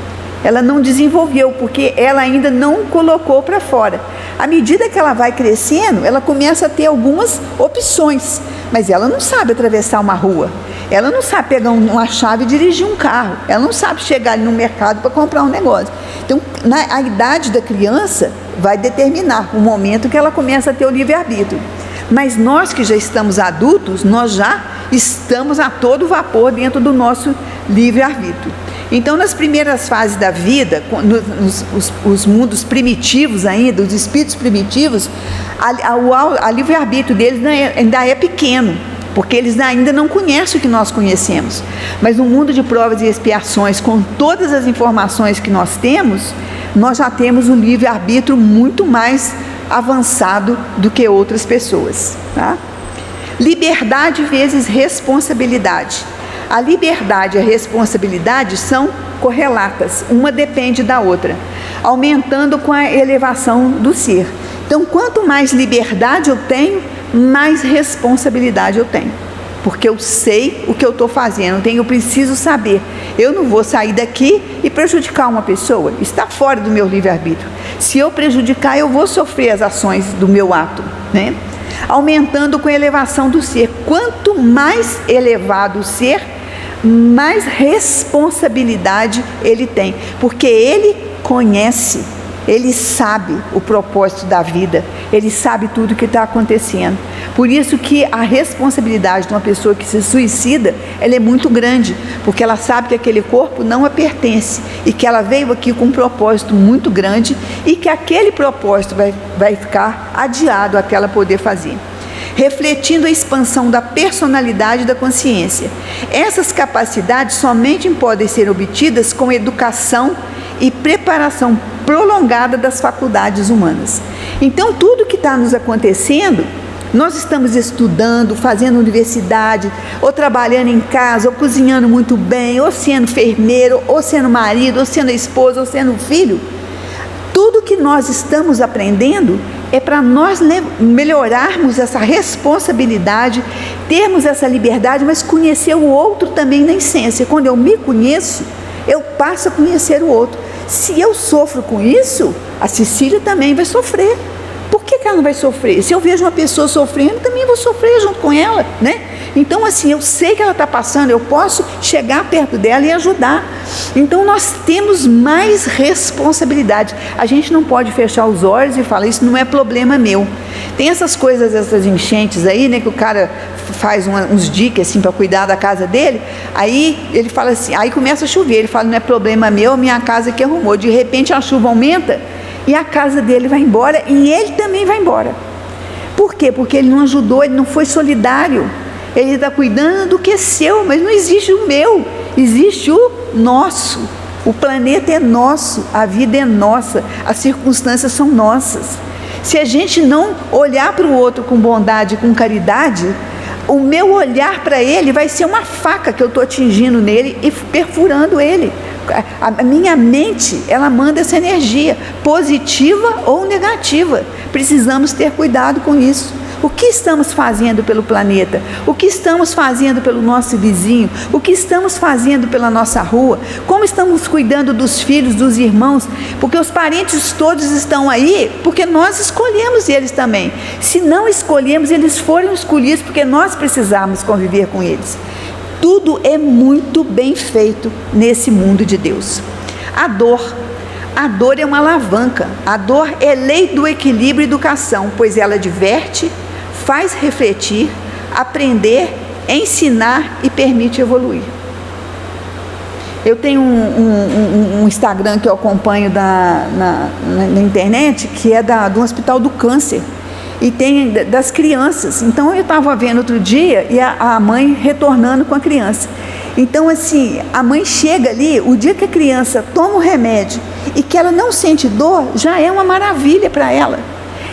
Ela não desenvolveu, porque ela ainda não colocou para fora. À medida que ela vai crescendo, ela começa a ter algumas opções, mas ela não sabe atravessar uma rua. Ela não sabe pegar uma chave e dirigir um carro. Ela não sabe chegar ali no mercado para comprar um negócio. Então, a idade da criança vai determinar o momento que ela começa a ter o livre-arbítrio. Mas nós que já estamos adultos, nós já estamos a todo vapor dentro do nosso livre-arbítrio. Então, nas primeiras fases da vida, os mundos primitivos ainda, os espíritos primitivos, a livre-arbítrio deles ainda é pequeno, porque eles ainda não conhecem o que nós conhecemos. Mas no mundo de provas e expiações, com todas as informações que nós temos, nós já temos um livre-arbítrio muito mais avançado do que outras pessoas, tá? Liberdade vezes responsabilidade. A liberdade e a responsabilidade são correlatas, uma depende da outra, aumentando com a elevação do ser. Então, quanto mais liberdade eu tenho, mais responsabilidade eu tenho, porque eu sei o que eu estou fazendo, eu preciso saber. Eu não vou sair daqui e prejudicar uma pessoa, está fora do meu livre-arbítrio. Se eu prejudicar, eu vou sofrer as ações do meu ato, né? Aumentando com a elevação do ser. Quanto mais elevado o ser, mais responsabilidade ele tem, porque ele conhece, ele sabe o propósito da vida, ele sabe tudo o que está acontecendo. Por isso que a responsabilidade de uma pessoa que se suicida, ela é muito grande, porque ela sabe que aquele corpo não a pertence e que ela veio aqui com um propósito muito grande e que aquele propósito vai ficar adiado até ela poder fazer. Refletindo a expansão da personalidade e da consciência. Essas capacidades somente podem ser obtidas com educação e preparação prolongada das faculdades humanas. Então, tudo que está nos acontecendo, nós estamos estudando, fazendo universidade, ou trabalhando em casa, ou cozinhando muito bem, ou sendo enfermeiro, ou sendo marido, ou sendo esposa, ou sendo filho. Tudo que nós estamos aprendendo é para nós melhorarmos essa responsabilidade, termos essa liberdade, mas conhecer o outro também na essência. Quando eu me conheço, eu passo a conhecer o outro. Se eu sofro com isso, a Cecília também vai sofrer. Por que ela não vai sofrer? Se eu vejo uma pessoa sofrendo, também vou sofrer junto com ela, né? Então, assim, eu sei que ela está passando, eu posso chegar perto dela e ajudar. Então, nós temos mais responsabilidade. A gente não pode fechar os olhos e falar, isso não é problema meu. Tem essas coisas, essas enchentes aí, né, que o cara faz uns diques, assim, para cuidar da casa dele. Aí, ele fala assim, aí começa a chover, ele fala, não é problema meu, minha casa que arrumou. De repente, a chuva aumenta e a casa dele vai embora e ele também vai embora. Por quê? Porque ele não ajudou, ele não foi solidário. Ele está cuidando do que é seu, mas não existe o meu, existe o nosso. O planeta é nosso, a vida é nossa, as circunstâncias são nossas. Se a gente não olhar para o outro com bondade, com caridade, o meu olhar para ele vai ser uma faca que eu estou atingindo nele e perfurando ele. A minha mente, ela manda essa energia, positiva ou negativa. Precisamos ter cuidado com isso. O que estamos fazendo pelo planeta? O que estamos fazendo pelo nosso vizinho? O que estamos fazendo pela nossa rua? Como estamos cuidando dos filhos, dos irmãos? Porque os parentes todos estão aí porque nós escolhemos eles também. Se não escolhemos, eles foram escolhidos porque nós precisamos conviver com eles. Tudo é muito bem feito nesse mundo de Deus. A dor é uma alavanca. A dor é lei do equilíbrio e educação, pois ela diverte, faz refletir, aprender, ensinar e permite evoluir. Eu tenho um Instagram que eu acompanho na internet, que é de um hospital do câncer, e tem das crianças. Então eu estava vendo outro dia e a mãe retornando com a criança. Então, assim, a mãe chega ali, o dia que a criança toma o remédio e que ela não sente dor, já é uma maravilha para ela.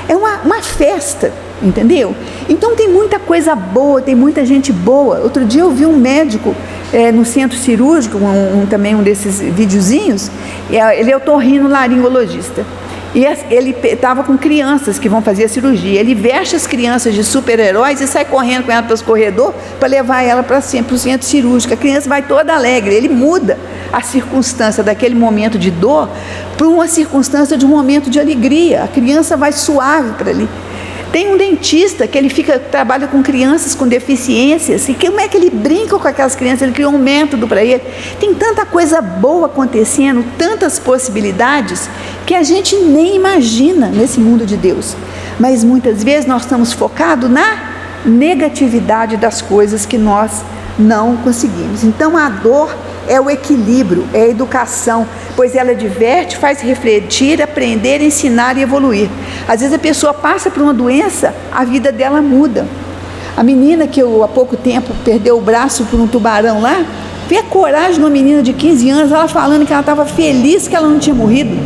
É uma festa, entendeu? Então tem muita coisa boa, tem muita gente boa. Outro dia eu vi um médico no centro cirúrgico, também um desses videozinhos, ele é otorrinolaringologista. E ele estava com crianças que vão fazer a cirurgia. Ele veste as crianças de super-heróis e sai correndo com ela pelos corredores para levar ela para o centro cirúrgico. A criança vai toda alegre. Ele muda a circunstância daquele momento de dor para uma circunstância de um momento de alegria. A criança vai suave para ali. Tem um dentista que ele trabalha com crianças com deficiências, e como é que ele brinca com aquelas crianças, ele criou um método para ele. Tem tanta coisa boa acontecendo, tantas possibilidades, que a gente nem imagina nesse mundo de Deus. Mas muitas vezes nós estamos focados na negatividade das coisas que nós não conseguimos. Então a dor é o equilíbrio, é a educação, pois ela diverte, faz refletir, aprender, ensinar e evoluir. Às vezes a pessoa passa por uma doença, a vida dela muda. A menina que há pouco tempo perdeu o braço por um tubarão lá, vê a coragem de uma menina de 15 anos, ela falando que ela estava feliz que ela não tinha morrido.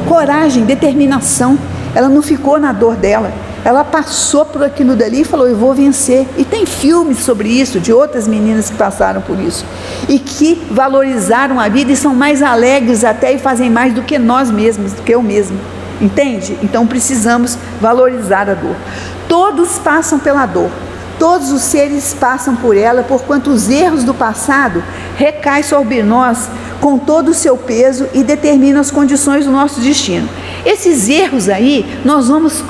Coragem, determinação. Ela não ficou na dor dela. Ela passou por aquilo dali e falou, eu vou vencer. E tem filmes sobre isso, de outras meninas que passaram por isso. E que valorizaram a vida e são mais alegres até e fazem mais do que nós mesmos, do que eu mesmo. Entende? Então precisamos valorizar a dor. Todos passam pela dor. Todos os seres passam por ela, porquanto os erros do passado recaem sobre nós com todo o seu peso e determinam as condições do nosso destino. Esses erros aí, nós vamos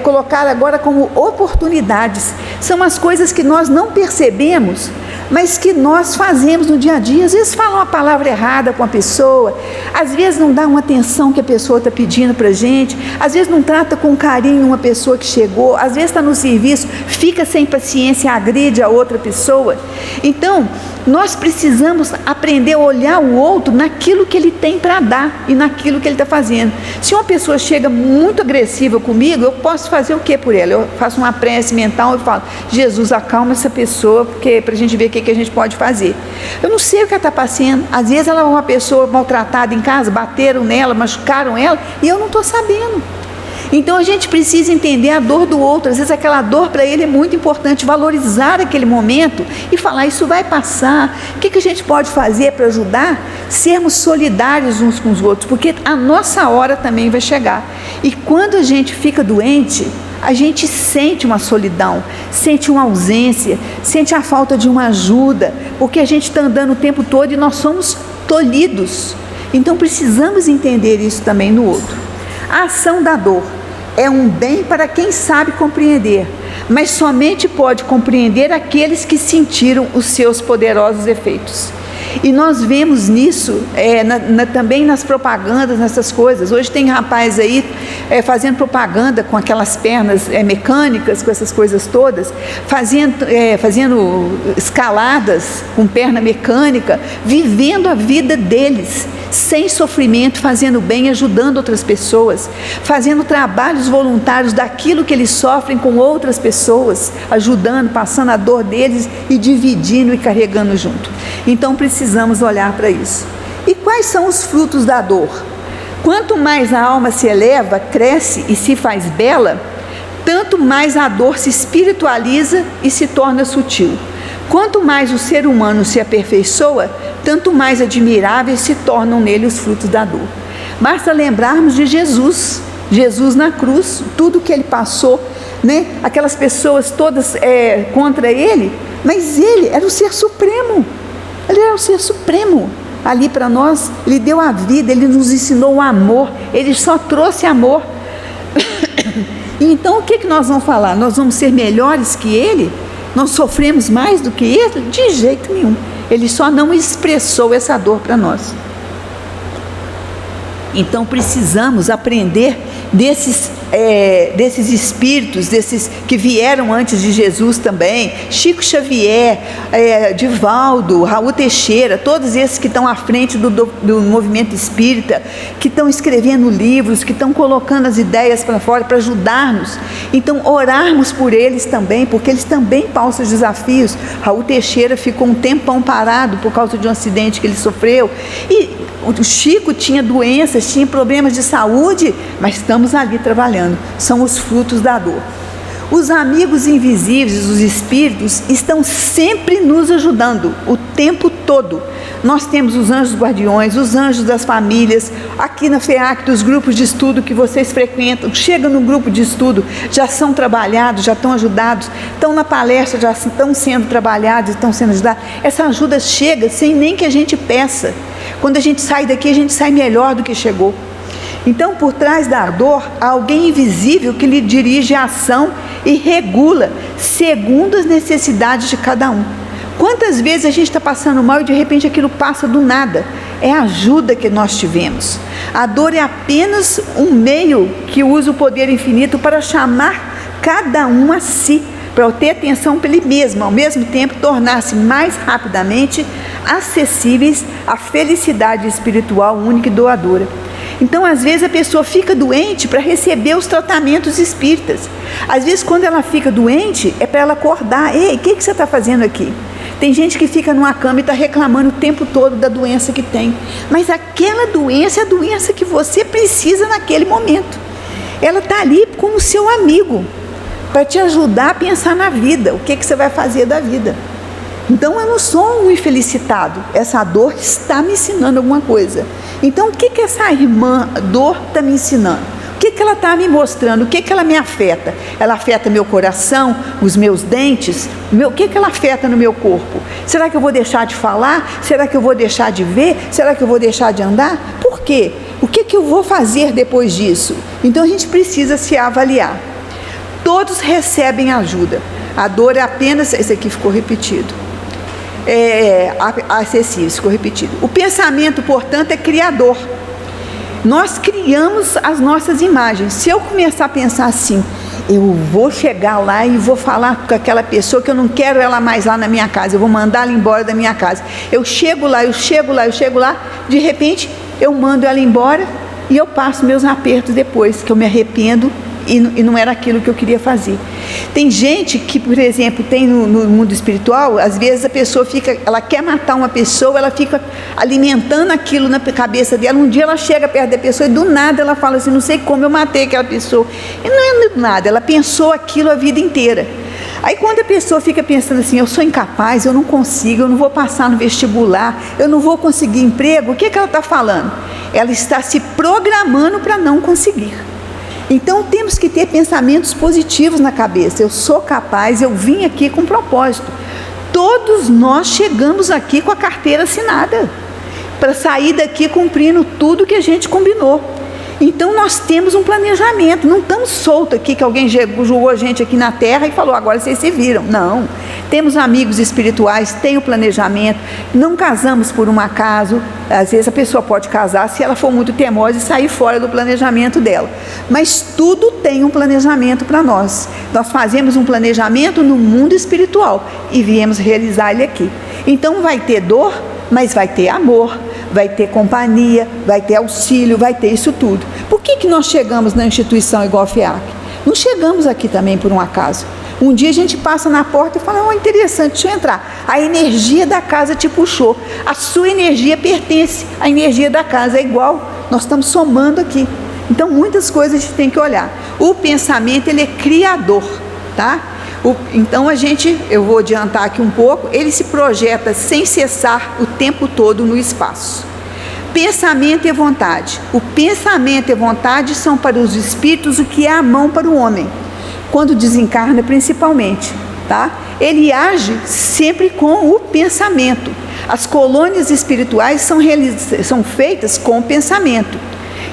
colocar agora como oportunidades. São as coisas que nós não percebemos, mas que nós fazemos no dia a dia. Às vezes fala uma palavra errada com a pessoa, às vezes não dá uma atenção que a pessoa está pedindo para a gente, às vezes não trata com carinho uma pessoa que chegou, às vezes está no serviço, fica sem paciência, agride a outra pessoa. Então, nós precisamos aprender a olhar o outro naquilo que ele tem para dar e naquilo que ele está fazendo. Se uma pessoa chega muito agressiva comigo, eu posso fazer o que por ela? Eu faço uma prece mental e falo, Jesus, acalma essa pessoa, porque para a gente ver o que a gente pode fazer. Eu não sei o que ela está passando. Às vezes ela é uma pessoa maltratada em casa, bateram nela, machucaram ela, e eu não estou sabendo. Então a gente precisa entender a dor do outro. Às vezes aquela dor para ele é muito importante, valorizar aquele momento e falar, isso vai passar. O que a gente pode fazer para ajudar? Sermos solidários uns com os outros, porque a nossa hora também vai chegar. E quando a gente fica doente, a gente sente uma solidão, sente uma ausência, sente a falta de uma ajuda, porque a gente está andando o tempo todo e nós somos tolhidos. Então precisamos entender isso também no outro. A ação da dor é um bem para quem sabe compreender, mas somente pode compreender aqueles que sentiram os seus poderosos efeitos. E nós vemos nisso também nas propagandas, nessas coisas. Hoje tem rapaz aí fazendo propaganda com aquelas pernas mecânicas, com essas coisas todas, fazendo escaladas com perna mecânica, vivendo a vida deles, sem sofrimento, fazendo bem, ajudando outras pessoas, fazendo trabalhos voluntários daquilo que eles sofrem com outras pessoas, ajudando, passando a dor deles e dividindo e carregando junto. Então precisamos olhar para isso. E quais são os frutos da dor? Quanto mais a alma se eleva, cresce e se faz bela, tanto mais a dor se espiritualiza e se torna sutil. Quanto mais o ser humano se aperfeiçoa, tanto mais admiráveis se tornam nele os frutos da dor. Basta lembrarmos de Jesus na cruz, tudo que ele passou, né? Aquelas pessoas todas contra ele, mas ele era o ser supremo. Ele era o ser supremo ali para nós. Ele deu a vida, ele nos ensinou o amor, ele só trouxe amor. Então o que nós vamos falar? Nós vamos ser melhores que ele? Nós sofremos mais do que ele? De jeito nenhum. Ele só não expressou essa dor para nós. Então precisamos aprender desses espíritos, desses que vieram antes de Jesus também, Chico Xavier, Divaldo, Raul Teixeira, todos esses que estão à frente do movimento espírita, que estão escrevendo livros, que estão colocando as ideias para fora para ajudar-nos. Então orarmos por eles também, porque eles também passam os desafios. Raul Teixeira ficou um tempão parado por causa de um acidente que ele sofreu, e o Chico tinha doenças, tinha problemas de saúde, mas estamos ali trabalhando. São os frutos da dor. Os amigos invisíveis, os espíritos, estão sempre nos ajudando, o tempo todo. Nós temos os anjos guardiões, os anjos das famílias, aqui na FEAC, dos grupos de estudo que vocês frequentam, chegam no grupo de estudo, já são trabalhados, já estão ajudados, estão na palestra, já estão sendo trabalhados, estão sendo ajudados. Essa ajuda chega sem nem que a gente peça. Quando a gente sai daqui, a gente sai melhor do que chegou. Então, por trás da dor, há alguém invisível que lhe dirige a ação e regula segundo as necessidades de cada um. Quantas vezes a gente está passando mal e de repente aquilo passa do nada? É a ajuda que nós tivemos. A dor é apenas um meio que usa o poder infinito para chamar cada um a si, para ter atenção para ele mesmo, ao mesmo tempo tornar-se mais rapidamente acessíveis à felicidade espiritual única e doadora. Então, às vezes a pessoa fica doente para receber os tratamentos espíritas. Às vezes, quando ela fica doente, é para ela acordar. Ei, o que você está fazendo aqui? Tem gente que fica numa cama e está reclamando o tempo todo da doença que tem. Mas aquela doença é a doença que você precisa naquele momento. ela está ali como seu amigo, para te ajudar a pensar na vida, o que você vai fazer da vida. Então eu não sou um infelicitado, essa dor está me ensinando alguma coisa. Então o que essa irmã dor está me ensinando? O que ela está me mostrando? O que ela me afeta? Ela afeta meu coração, os meus dentes? O que ela afeta no meu corpo? Será que eu vou deixar de falar? Será que eu vou deixar de ver? Será que eu vou deixar de andar? Por quê? O que eu vou fazer depois disso? Então a gente precisa se avaliar. Todos recebem ajuda. A dor é apenas... Esse aqui ficou repetido. Acessível, ficou repetido. O pensamento, portanto, é criador. Nós criamos as nossas imagens. Se eu começar a pensar assim, eu vou chegar lá e vou falar com aquela pessoa que eu não quero ela mais lá na minha casa, eu vou mandar ela embora da minha casa. Eu chego lá, de repente eu mando ela embora e eu passo meus apertos depois, que eu me arrependo e não era aquilo que eu queria fazer. Tem gente que, por exemplo, tem no mundo espiritual, às vezes a pessoa ela quer matar uma pessoa, ela fica alimentando aquilo na cabeça dela. Um dia ela chega perto da pessoa e do nada ela fala assim, não sei como eu matei aquela pessoa. E não é do nada, ela pensou aquilo a vida inteira. Aí quando a pessoa fica pensando assim, eu sou incapaz, eu não consigo, eu não vou passar no vestibular, eu não vou conseguir emprego, o que ela está falando? Ela está se programando para não conseguir. Então temos que ter pensamentos positivos na cabeça. Eu sou capaz, eu vim aqui com propósito. Todos nós chegamos aqui com a carteira assinada, para sair daqui cumprindo tudo que a gente combinou. Então nós temos um planejamento, não estamos soltos aqui que alguém jogou a gente aqui na terra e falou, agora vocês se viram. Não, temos amigos espirituais, tem o planejamento, não casamos por um acaso. Às vezes a pessoa pode casar se ela for muito teimosa e sair fora do planejamento dela, mas tudo tem um planejamento para nós. Nós fazemos um planejamento no mundo espiritual e viemos realizar ele aqui. Então vai ter dor, mas vai ter amor, vai ter companhia, vai ter auxílio, vai ter isso tudo. Por que nós chegamos na instituição igual a FEAC? Não chegamos aqui também por um acaso. Um dia a gente passa na porta e fala, oh, interessante, deixa eu entrar. A energia da casa te puxou. A sua energia pertence à energia da casa, é igual. Nós estamos somando aqui. Então muitas coisas a gente tem que olhar. O pensamento, ele é criador, tá? Então eu vou adiantar aqui um pouco, ele se projeta sem cessar o tempo todo no espaço. Pensamento e vontade. O pensamento e vontade são para os espíritos o que é a mão para o homem, quando desencarna principalmente, tá? Ele age sempre com o pensamento. As colônias espirituais são feitas com o pensamento.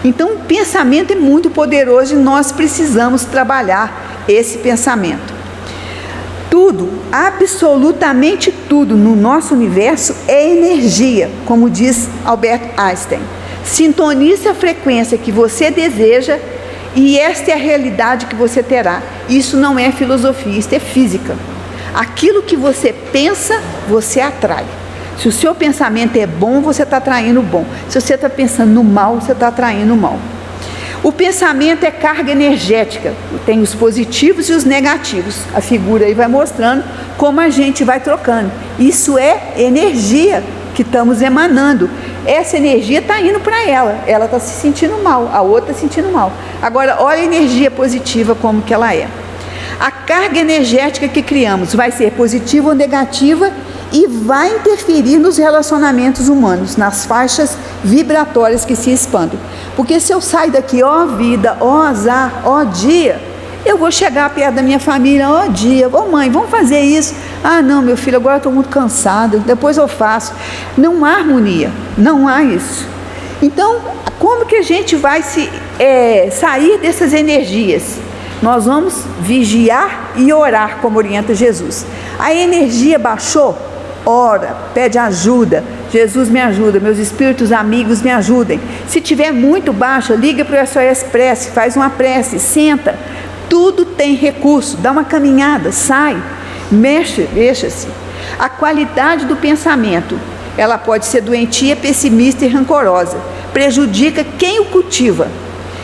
Então o pensamento é muito poderoso e nós precisamos trabalhar esse pensamento. Tudo, absolutamente tudo no nosso universo é energia, como diz Albert Einstein. Sintonize a frequência que você deseja e esta é a realidade que você terá. Isso não é filosofia, isso é física. Aquilo que você pensa, você atrai. Se o seu pensamento é bom, você está atraindo bom. Se você está pensando no mal, você está atraindo o mal. O pensamento é carga energética, tem os positivos e os negativos. A figura aí vai mostrando como a gente vai trocando. Isso é energia que estamos emanando. Essa energia está indo para ela está se sentindo mal, a outra está se sentindo mal. Agora, olha a energia positiva como que ela é. A carga energética que criamos vai ser positiva ou negativa e vai interferir nos relacionamentos humanos, nas faixas vibratórias que se expandem. Porque se eu sair daqui, ó vida, ó azar, ó dia, eu vou chegar perto da minha família, ó dia, ó mãe, vamos fazer isso. Ah não, meu filho, agora eu estou muito cansado, depois eu faço. Não há harmonia, não há isso. Então, como que a gente vai sair dessas energias? Nós vamos vigiar e orar, como orienta Jesus. A energia baixou? Ora, pede ajuda. Jesus me ajuda, meus espíritos amigos me ajudem. Se tiver muito baixa, liga para o SOS Prece, faz uma prece, senta. Tudo tem recurso, dá uma caminhada, sai, mexa-se. A qualidade do pensamento, ela pode ser doentia, pessimista e rancorosa. Prejudica quem o cultiva.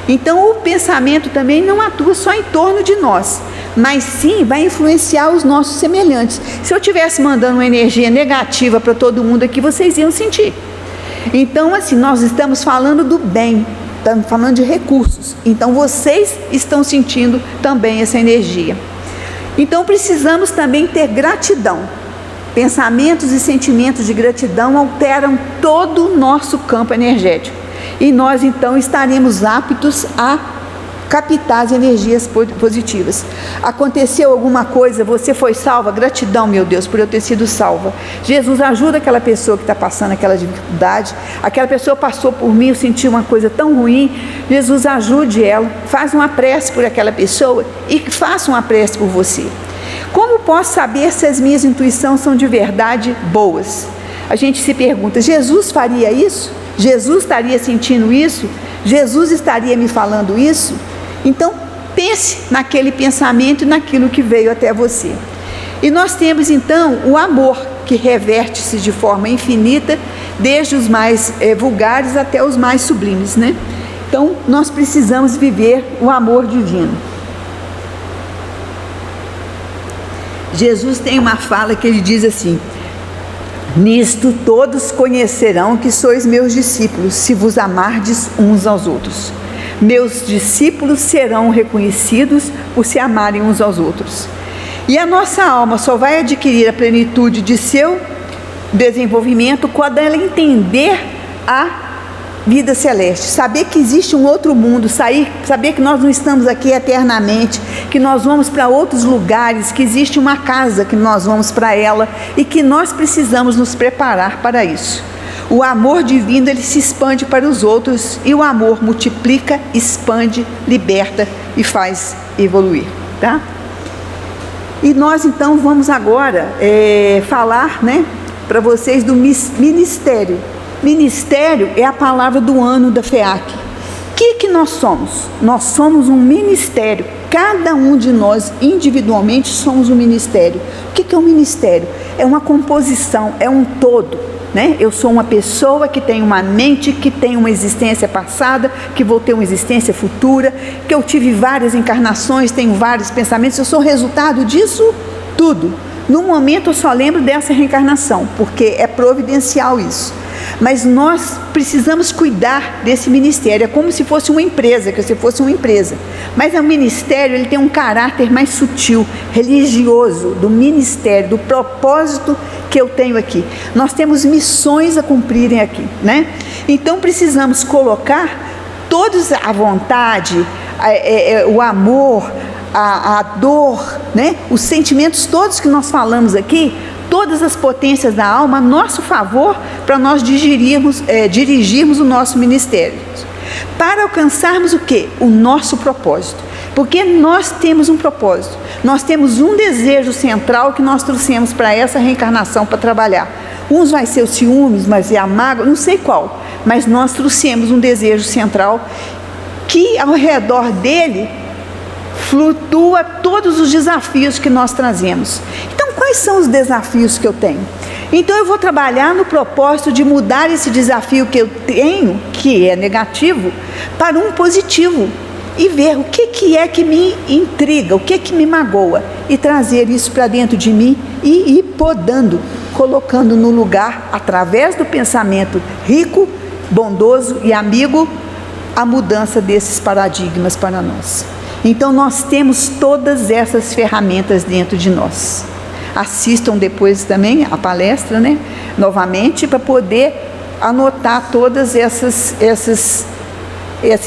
Então o pensamento também não atua só em torno de nós, mas sim vai influenciar os nossos semelhantes. Se eu estivesse mandando uma energia negativa para todo mundo aqui, vocês iam sentir. Então assim, nós estamos falando do bem. estamos falando de recursos. Então vocês estão sentindo também essa energia. Então precisamos também ter gratidão. Pensamentos e sentimentos de gratidão alteram todo o nosso campo energético. E nós então estaremos aptos a captar as energias positivas. Aconteceu alguma coisa, você foi salva, gratidão, meu Deus, por eu ter sido salva. Jesus, ajuda aquela pessoa que está passando aquela dificuldade, aquela pessoa passou por mim, eu senti uma coisa tão ruim. Jesus, ajude ela, faz uma prece por aquela pessoa e faça uma prece por você. Como posso saber se as minhas intuições são de verdade boas? A gente se pergunta, Jesus faria isso? Jesus estaria sentindo isso? Jesus estaria me falando isso? Então, pense naquele pensamento e naquilo que veio até você. E nós temos, então, o amor, que reverte-se de forma infinita, desde os mais vulgares até os mais sublimes, né? Então, nós precisamos viver o amor divino. Jesus tem uma fala que ele diz assim: nisto todos conhecerão que sois meus discípulos, se vos amardes uns aos outros. Meus discípulos serão reconhecidos por se amarem uns aos outros. E a nossa alma só vai adquirir a plenitude de seu desenvolvimento quando ela entender a vida celeste, saber que existe um outro mundo, saber que nós não estamos aqui eternamente, que nós vamos para outros lugares, que existe uma casa que nós vamos para ela e que nós precisamos nos preparar para isso. O amor divino, ele se expande para os outros, e o amor multiplica, expande, liberta e faz evoluir, tá? E nós então vamos agora falar, né, para vocês do ministério. Ministério é a palavra do ano da FEAC. O que nós somos? Nós somos um ministério. Cada um de nós individualmente somos um ministério. O que é um ministério? É uma composição, é um todo, né? Eu sou uma pessoa que tem uma mente, que tem uma existência passada, que vou ter uma existência futura, que eu tive várias encarnações, tenho vários pensamentos, eu sou resultado disso tudo. No momento eu só lembro dessa reencarnação, porque é providencial isso. Mas nós precisamos cuidar desse ministério, é como se fosse uma empresa, que se fosse uma empresa. Mas o ministério, ele tem um caráter mais sutil, religioso, do ministério, do propósito que eu tenho aqui. Nós temos missões a cumprirem aqui, né? Então precisamos colocar todos a vontade, o amor, a dor, né? Os sentimentos todos que nós falamos aqui, todas as potências da alma a nosso favor, para nós dirigirmos o nosso ministério, para alcançarmos o quê? O nosso propósito, porque nós temos um propósito, nós temos um desejo central que nós trouxemos para essa reencarnação para trabalhar. Uns vai ser os ciúmes, mas é a mágoa, não sei qual, mas nós trouxemos um desejo central que ao redor dele flutua todos os desafios que nós trazemos. Então, quais são os desafios que eu tenho? Então, eu vou trabalhar no propósito de mudar esse desafio que eu tenho, que é negativo, para um positivo, e ver o que é que me intriga, o que me magoa, e trazer isso para dentro de mim e ir podando, colocando no lugar, através do pensamento rico, bondoso e amigo, a mudança desses paradigmas para nós. Então nós temos todas essas ferramentas dentro de nós. Assistam depois também a palestra, né? Novamente, para poder anotar todas esses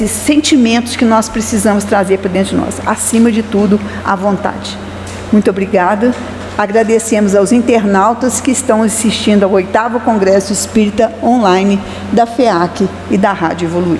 sentimentos que nós precisamos trazer para dentro de nós. Acima de tudo, a vontade. Muito obrigada. Agradecemos aos internautas que estão assistindo ao 8º Congresso Espírita Online da FEAC e da Rádio Evoluir.